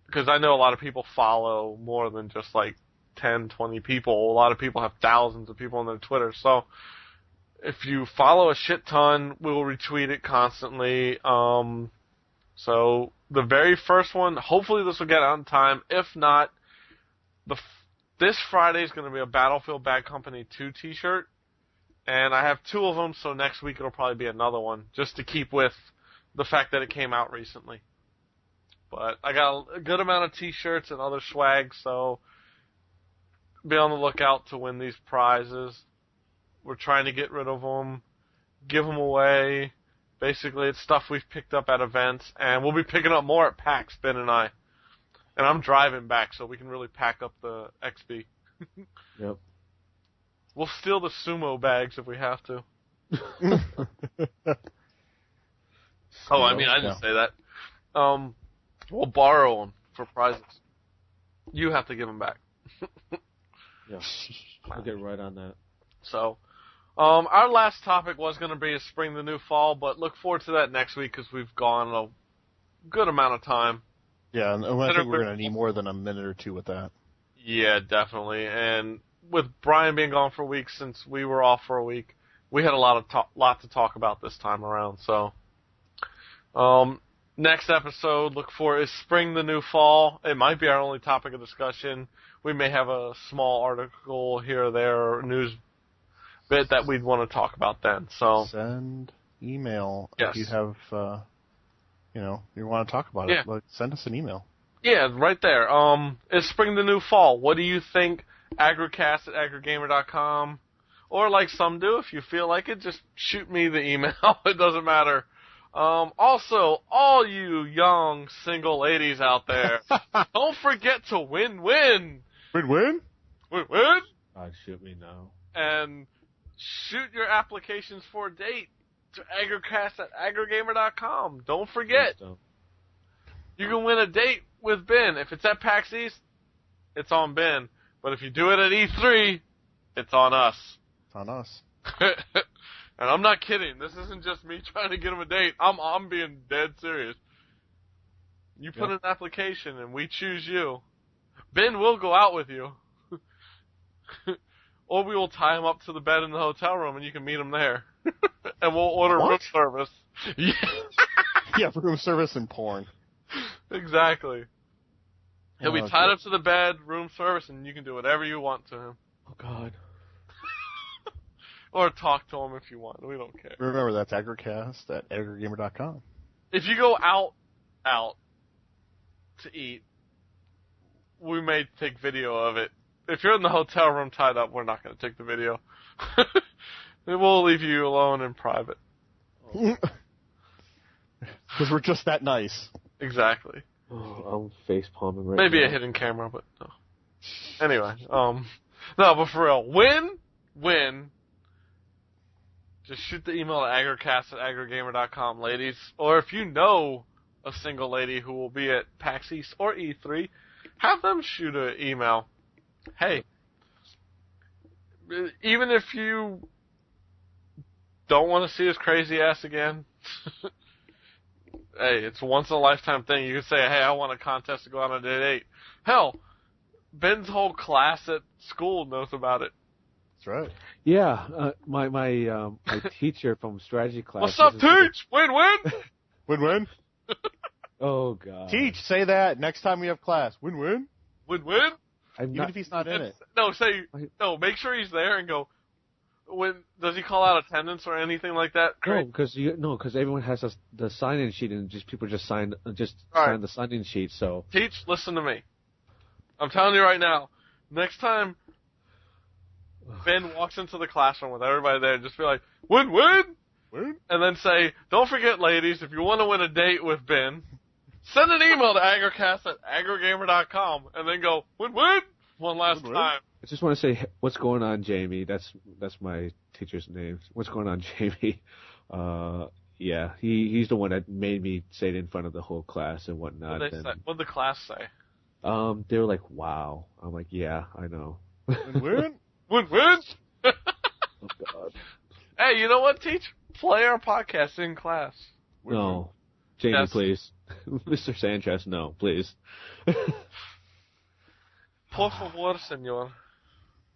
S3: Because I know a lot of people follow more than just like 10, 20 people. A lot of people have thousands of people on their Twitter. So if you follow a shit ton, we will retweet it constantly. So the very first one, hopefully this will get out in time. If not, this Friday is going to be a Battlefield Bad Company 2 t-shirt. And I have 2 of them, so next week it'll probably be another one, just to keep with the fact that it came out recently. But I got a good amount of t-shirts and other swag, so be on the lookout to win these prizes. We're trying to get rid of them, give them away. Basically, it's stuff we've picked up at events, and we'll be picking up more at PAX, Ben and I. And I'm driving back, so we can really pack up the XP.
S4: Yep.
S3: We'll steal the sumo bags if we have to. Oh, I mean, I didn't say that. We'll borrow them for prizes. You have to give them back.
S4: Yeah. I'll get right on that.
S3: So, our last topic was going to be a spring the new fall, but look forward to that next week because we've gone a good amount of time.
S5: Yeah, and I think we're going to need more than a minute or two with that.
S3: Yeah, definitely. And with Brian being gone for a week since we were off for a week, we had a lot to talk about this time around. So, next episode, look for is spring the new fall. It might be our only topic of discussion. We may have a small article here or there, or news bit that we'd want to talk about then. So
S5: send email
S3: yes.
S5: if you have, you want to talk about it.
S3: Yeah.
S5: Send us an email.
S3: Yeah, right there. Is spring the new fall? What do you think? AggroCast at AggroGamer.com. Or like some do, if you feel like it, just shoot me the email. It doesn't matter. Also, all you young single ladies out there, don't forget to win-win.
S5: Win-win?
S3: Win-win!
S4: God, shoot me now.
S3: And shoot your applications for a date to AggroCast at AggroGamer.com. Don't forget, you can win a date with Ben. If it's at PAX East, it's on Ben. But if you do it at E3, it's on us.
S5: It's on us.
S3: And I'm not kidding. This isn't just me trying to get him a date. I'm being dead serious. You put in an application and we choose you. Ben will go out with you. Or we will tie him up to the bed in the hotel room and you can meet him there. And we'll order room service.
S5: Yeah, room service and porn.
S3: Exactly. He'll be tied up to the bed, room service, and you can do whatever you want to him.
S4: Oh, God.
S3: Or talk to him if you want. We don't care.
S5: Remember, that's AggroCast at AggroGamer.com.
S3: If you go out to eat, we may take video of it. If you're in the hotel room tied up, we're not going to take the video. We'll leave you alone in private.
S5: Because we're just that nice.
S3: Exactly.
S4: Oh, I'm face palming right
S3: Maybe
S4: now.
S3: a hidden camera, but no. Anyway, no, but for real, win. Just shoot the email at AggroCast at AggroGamer.com, ladies. Or if you know a single lady who will be at PAX East or E3, have them shoot an email. Hey, even if you don't want to see his crazy ass again, hey, it's a once-in-a-lifetime thing. You can say, hey, I want a contest to go on a date. Hell, Ben's whole class at school knows about it.
S5: That's right.
S4: Yeah, my teacher from strategy class.
S3: What's up, Teach? Win-win?
S5: Win-win?
S4: Oh, God.
S5: Teach, say that next time we have class. Win-win?
S3: Win-win?
S5: Even if he's not in it.
S3: No, make sure he's there and go, does he call out attendance or anything like that?
S4: No, because everyone has the sign-in sheet and people just sign the sign-in sheet. So
S3: Teach, listen to me. I'm telling you right now. Next time Ben walks into the classroom with everybody there, just be like, win, and then say, don't forget, ladies, if you want to win a date with Ben, send an email to AggroCast at AggroGamer.com, and then go, win one last time.
S4: I just want to say, what's going on, Jamie? That's my teacher's name. What's going on, Jamie? Yeah, he's the one that made me say it in front of the whole class and whatnot.
S3: What'd the class say?
S4: They were like, wow. I'm like, yeah, I know.
S5: Win-win?
S3: Win-win?
S4: Oh, God.
S3: Hey, you know what, Teach? Play our podcast in class.
S4: No. Jamie, please. Mr. Sanchez, no, please.
S3: Por favor, senor.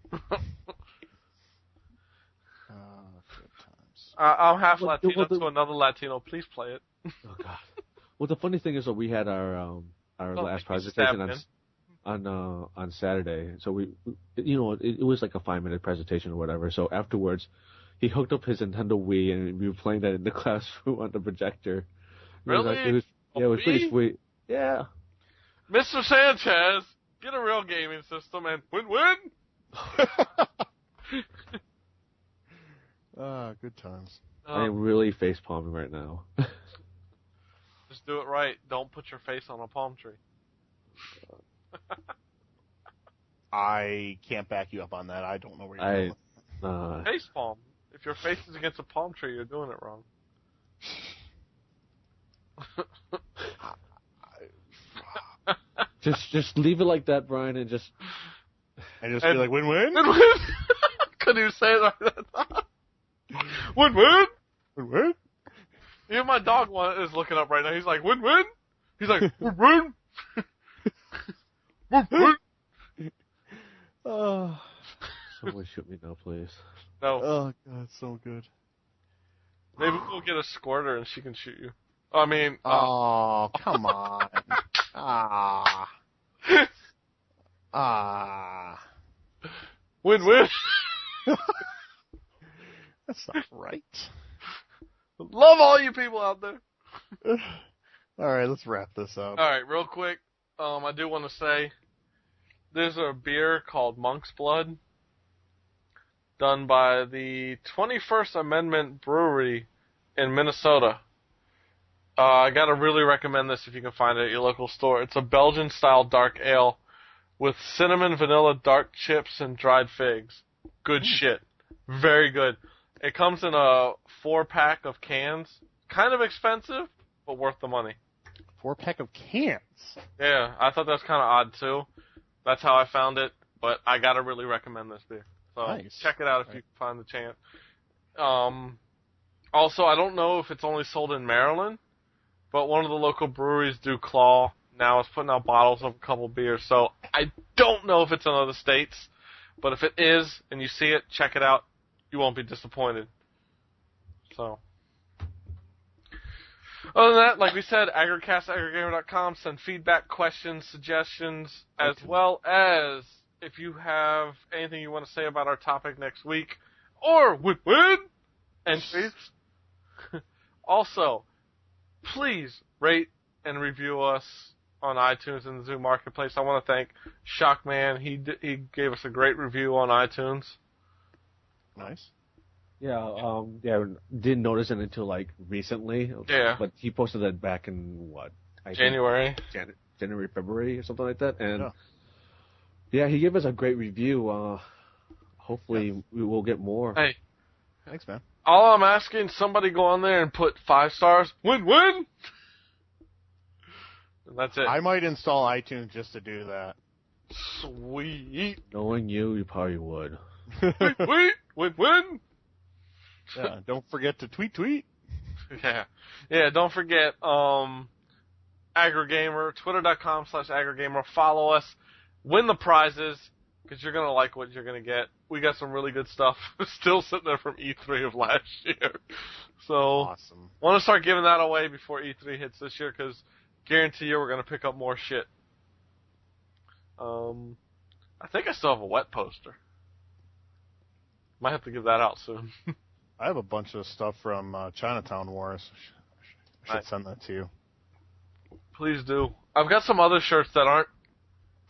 S5: Good times.
S3: I'm half Latino to another Latino. Please play it.
S4: Oh, God. Well, the funny thing is that we had our last presentation on Saturday. So it was like a 5-minute presentation or whatever. So afterwards, he hooked up his Nintendo Wii and we were playing that in the classroom on the projector.
S3: Really?
S4: It was pretty sweet. Yeah.
S3: Mr. Sanchez, get a real gaming system and win-win.
S5: Good times.
S4: I am really face palming right now.
S3: Just do it right. Don't put your face on a palm tree.
S5: I can't back you up on that. I don't know where you're going.
S3: Face palm. If your face is against a palm tree, you're doing it wrong.
S4: Just leave it like that, Brian, and just
S5: be like, win-win?
S3: Win-win? Couldn't you say it like that? Win-win?
S5: Win-win?
S3: Even my dog is looking up right now. He's like, win-win? He's like, win-win? Win-win?
S5: Oh.
S4: Someone shoot me now, please.
S3: No.
S5: Oh, God, so good.
S3: Maybe we'll get a squirter and she can shoot you. I mean...
S5: Oh, come on.
S3: Win-win?
S5: That's not right.
S3: Love all you people out there.
S5: All right, let's wrap this up.
S3: All right, real quick, I do want to say there's a beer called Monk's Blood done by the 21st Amendment Brewery in Minnesota. I gotta really recommend this if you can find it at your local store. It's a Belgian-style dark ale with cinnamon, vanilla, dark chips, and dried figs. Good shit. Very good. It comes in a 4-pack of cans. Kind of expensive, but worth the money.
S5: 4-pack of cans?
S3: Yeah, I thought that was kind of odd, too. That's how I found it, but I gotta really recommend this beer. So
S5: nice.
S3: Check it out if you can find the chance. Also, I don't know if it's only sold in Maryland, but one of the local breweries, Claw, now is putting out bottles of a couple beers. So I don't know if it's in other states, but if it is and you see it, check it out. You won't be disappointed. So, other than that, like we said, AggroCast, AggroGamer.com. Send feedback, questions, suggestions, as well as if you have anything you want to say about our topic next week, or win entries. Also, please rate and review us on iTunes and the Zoom Marketplace. I want to thank Shockman. He gave us a great review on iTunes.
S5: Nice.
S4: Yeah, didn't notice it until like recently.
S3: Yeah.
S4: But he posted that back in
S3: January,
S4: February or something like that. And yeah, he gave us a great review. Hopefully we will get more.
S3: Hey.
S5: Thanks, man.
S3: All I'm asking, somebody go on there and put 5 stars. Win. And that's it.
S5: I might install iTunes just to do that.
S3: Sweet.
S4: Knowing you probably would.
S3: Win.
S5: Yeah, don't forget to tweet.
S3: Yeah, don't forget, AggroGamer, twitter.com/AggroGamer. Follow us. Win the prizes, because you're going to like what you're going to get. We got some really good stuff still sitting there from E3 of last year. So,
S5: awesome.
S3: Want to start giving that away before E3 hits this year, because guarantee you we're going to pick up more shit. I think I still have a wet poster. Might have to give that out soon.
S5: I have a bunch of stuff from Chinatown Wars. I should send that to you.
S3: Please do. I've got some other shirts that aren't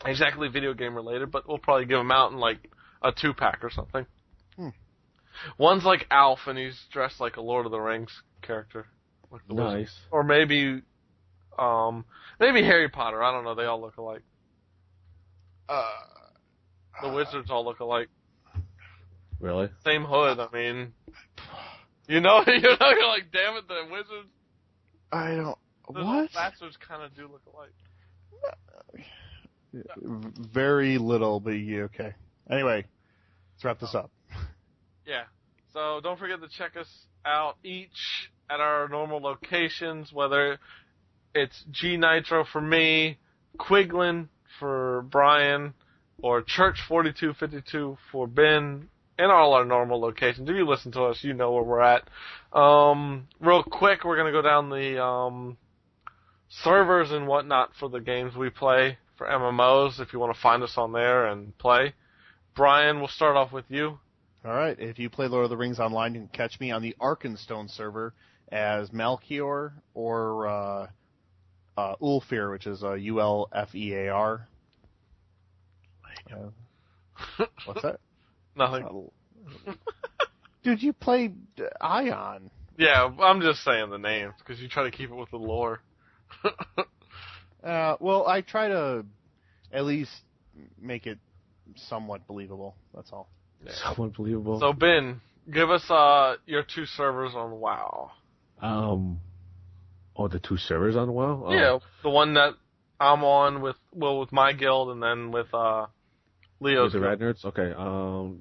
S3: exactly video game related, but we'll probably give them out in like a 2-pack or something. One's like Alf, and he's dressed like a Lord of the Rings character. Like the
S4: Nice.
S3: Wizard. Or maybe Harry Potter. I don't know. They all look alike. The wizards all look alike.
S4: Really?
S3: Same hood. I mean, you're not like, damn it, the wizards.
S5: I don't.
S3: The
S5: What?
S3: bastards kind of do look alike.
S5: Very little, but yeah, okay. Anyway, let's wrap this up.
S3: Yeah. So don't forget to check us out each at our normal locations, whether it's G Nitro for me, Quiglin for Brian, or Church 4252 for Ben, and all our normal locations. If you listen to us, you know where we're at. Real quick, we're going to go down the servers and whatnot for the games we play for MMOs, if you want to find us on there and play. Brian, we'll start off with you.
S5: All right. If you play Lord of the Rings online, you can catch me on the Arkenstone server as Malkior or Ulfear, which is Ulfear. What's that?
S3: Nothing.
S5: Dude, you played Ion.
S3: Yeah, I'm just saying the names, because you try to keep it with the lore.
S5: Well, I try to at least make it somewhat believable. That's all.
S3: Yeah.
S4: Somewhat believable.
S3: So, Ben, give us your 2 servers on WoW.
S4: The 2 servers on WoW?
S3: Yeah, the one that I'm on with my guild, and then with Leo's.
S4: With the Red Nerds? Okay.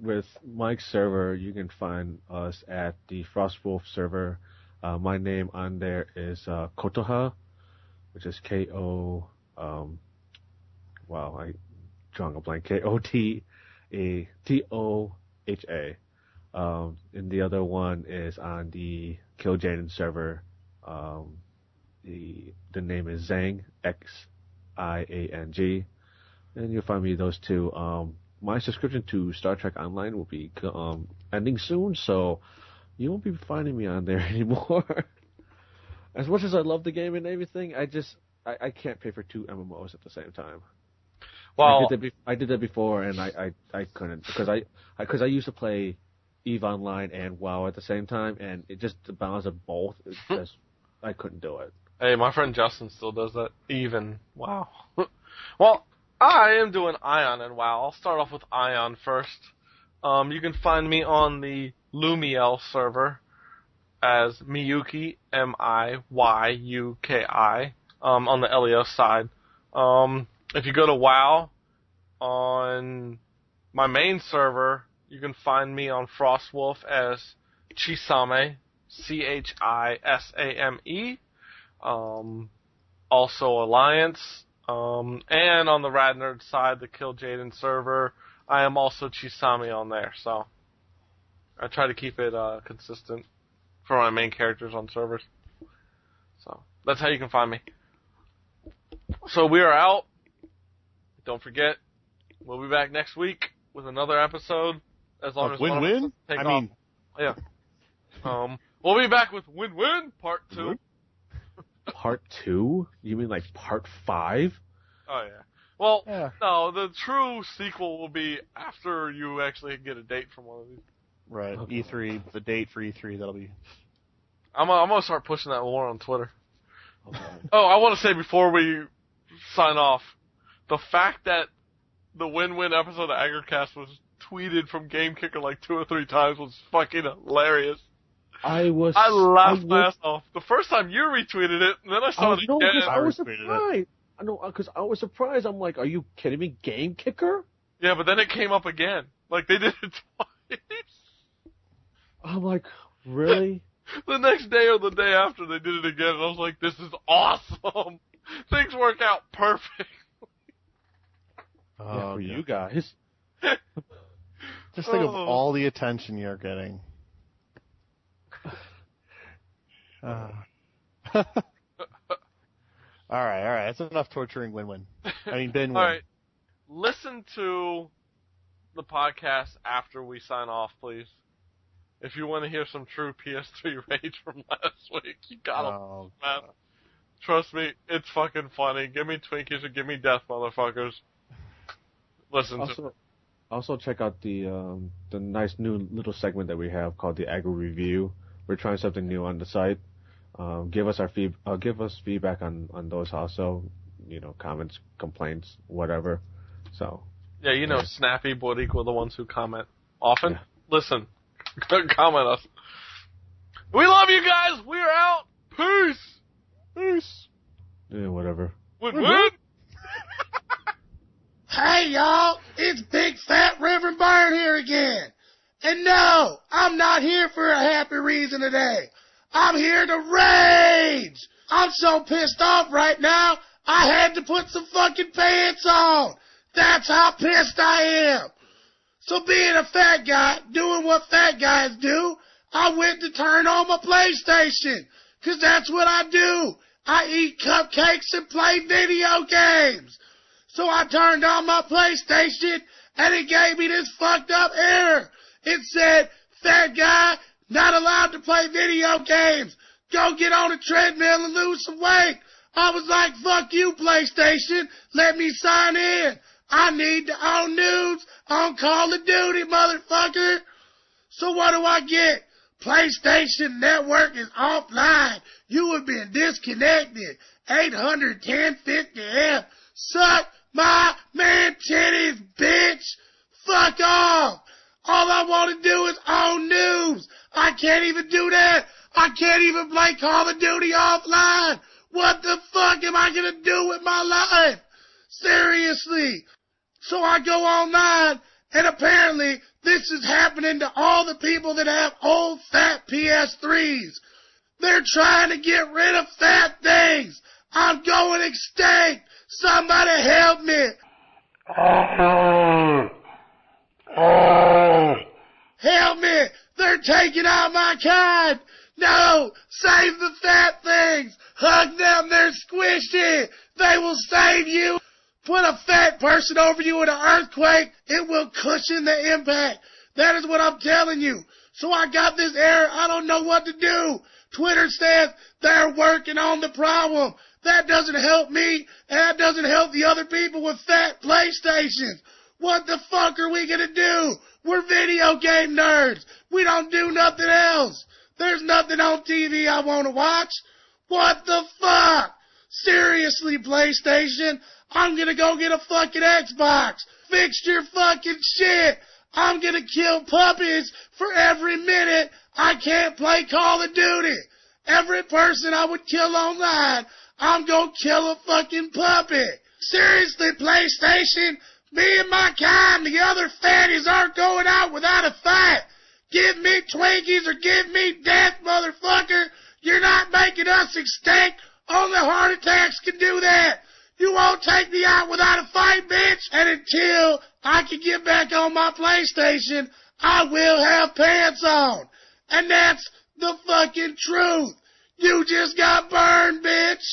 S4: With Mike's server, you can find us at the Frostwolf server. My name on there is Kotoha, which is K-O... I drawing a blank. K-O-T-A-T-O-H-A. And the other one is on the Kill Jaden server. The name is Zang, X-I-A-N-G. And you'll find me those 2. My subscription to Star Trek Online will be ending soon, so you won't be finding me on there anymore. As much as I love the game and everything, I can't pay for 2 MMOs at the same time.
S3: Well,
S4: I did that before, and I couldn't, because I used to play EVE Online and WoW at the same time, and it just the balance of both. I couldn't do it.
S3: Hey, my friend Justin still does that. Even wow. Well, I am doing Ion and WoW. I'll start off with Ion first. You can find me on the Lumiel server as Miyuki, Miyuki, on the Elios side. If you go to WoW, on my main server, you can find me on Frostwolf as Chisame, Chisame. Also Alliance. And on the Rad Nerd side, the Kill Jaden server, I am also Chisame on there, so I try to keep it consistent for my main characters on servers. So that's how you can find me. So we are out. Don't forget, we'll be back next week with another episode. As long as
S5: Win-Win?
S3: I mean, yeah. We'll be back with Win-Win Part 2.
S4: Part 2? You mean like Part 5?
S3: Oh, yeah. Well, no, the true sequel will be after you actually get a date from one of these.
S5: Right.
S4: Okay.
S5: E3, the date for E3, that'll be...
S3: I'm gonna start pushing that more on Twitter.
S4: Okay.
S3: Oh, I want to say before we sign off, the fact that the Win-Win episode of AggroCast was tweeted from Game Kicker like 2 or 3 times was fucking hilarious.
S4: I
S3: laughed my ass off. The first time you retweeted it, and then I saw it again.
S4: I was surprised. I know, because I was surprised. I'm like, are you kidding me? Game Kicker?
S3: Yeah, but then it came up again. Like, they did it twice.
S4: I'm like, really?
S3: The next day or the day after, they did it again, and I was like, this is awesome. Things work out perfect.
S4: For you guys.
S5: Just think of all the attention you're getting. All right. That's enough torturing Win-Win. I mean, Ben-Win.
S3: All right. Listen to the podcast after we sign off, please. If you want to hear some true PS3 rage from last week, you gotta listen, man. Trust me, it's fucking funny. Give me Twinkies or give me death, motherfuckers. Listen to
S4: Also check out the nice new little segment that we have called the Agro Review. We're trying something new on the site. Give us feedback on those also. Comments, complaints, whatever. So.
S3: Yeah, Snappy would equal the ones who comment often.
S4: Yeah.
S3: Listen, comment us. We love you guys. We're out. Peace.
S4: Yeah, whatever.
S3: Win-win.
S1: Hey, y'all, it's Big Fat Reverend Byron here again. And no, I'm not here for a happy reason today. I'm here to rage. I'm so pissed off right now, I had to put some fucking pants on. That's how pissed I am. So being a fat guy, doing what fat guys do, I went to turn on my PlayStation. 'Cause that's what I do. I eat cupcakes and play video games. So I turned on my PlayStation, and it gave me this fucked up error. It said, fat guy, not allowed to play video games. Go get on a treadmill and lose some weight. I was like, fuck you, PlayStation. Let me sign in. I need to own news on Call of Duty, motherfucker. So what do I get? PlayStation Network is offline. You have been disconnected. 810-50F. Suck my man titties, bitch. Fuck off. All I want to do is own news. I can't even do that. I can't even play Call of Duty offline. What the fuck am I going to do with my life? Seriously. So I go online, and apparently this is happening to all the people that have old fat PS3s. They're trying to get rid of fat things. I'm going extinct. Somebody help me. Help me. They're taking out my kind. No, save the fat things. Hug them. They're squishy. They will save you. Put a fat person over you in an earthquake. It will cushion the impact. That is what I'm telling you. So I got this error. I don't know what to do. Twitter says they're working on the problem. That doesn't help me, and that doesn't help the other people with fat PlayStations. What the fuck are we gonna do? We're video game nerds. We don't do nothing else. There's nothing on TV I want to watch. What the fuck? Seriously. Seriously, PlayStation, I'm gonna go get a fucking Xbox. Fix your fucking shit. I'm gonna kill puppies for every minute I can't play Call of Duty. Every person I would kill online, I'm gonna kill a fucking puppy. Seriously, PlayStation, me and my kind, the other fatties aren't going out without a fight. Give me Twinkies or give me death, motherfucker. You're not making us extinct. Only heart attacks can do that. You won't take me out without a fight, bitch. And until I can get back on my PlayStation, I will have pants on. And that's the fucking truth. You just got burned, bitch.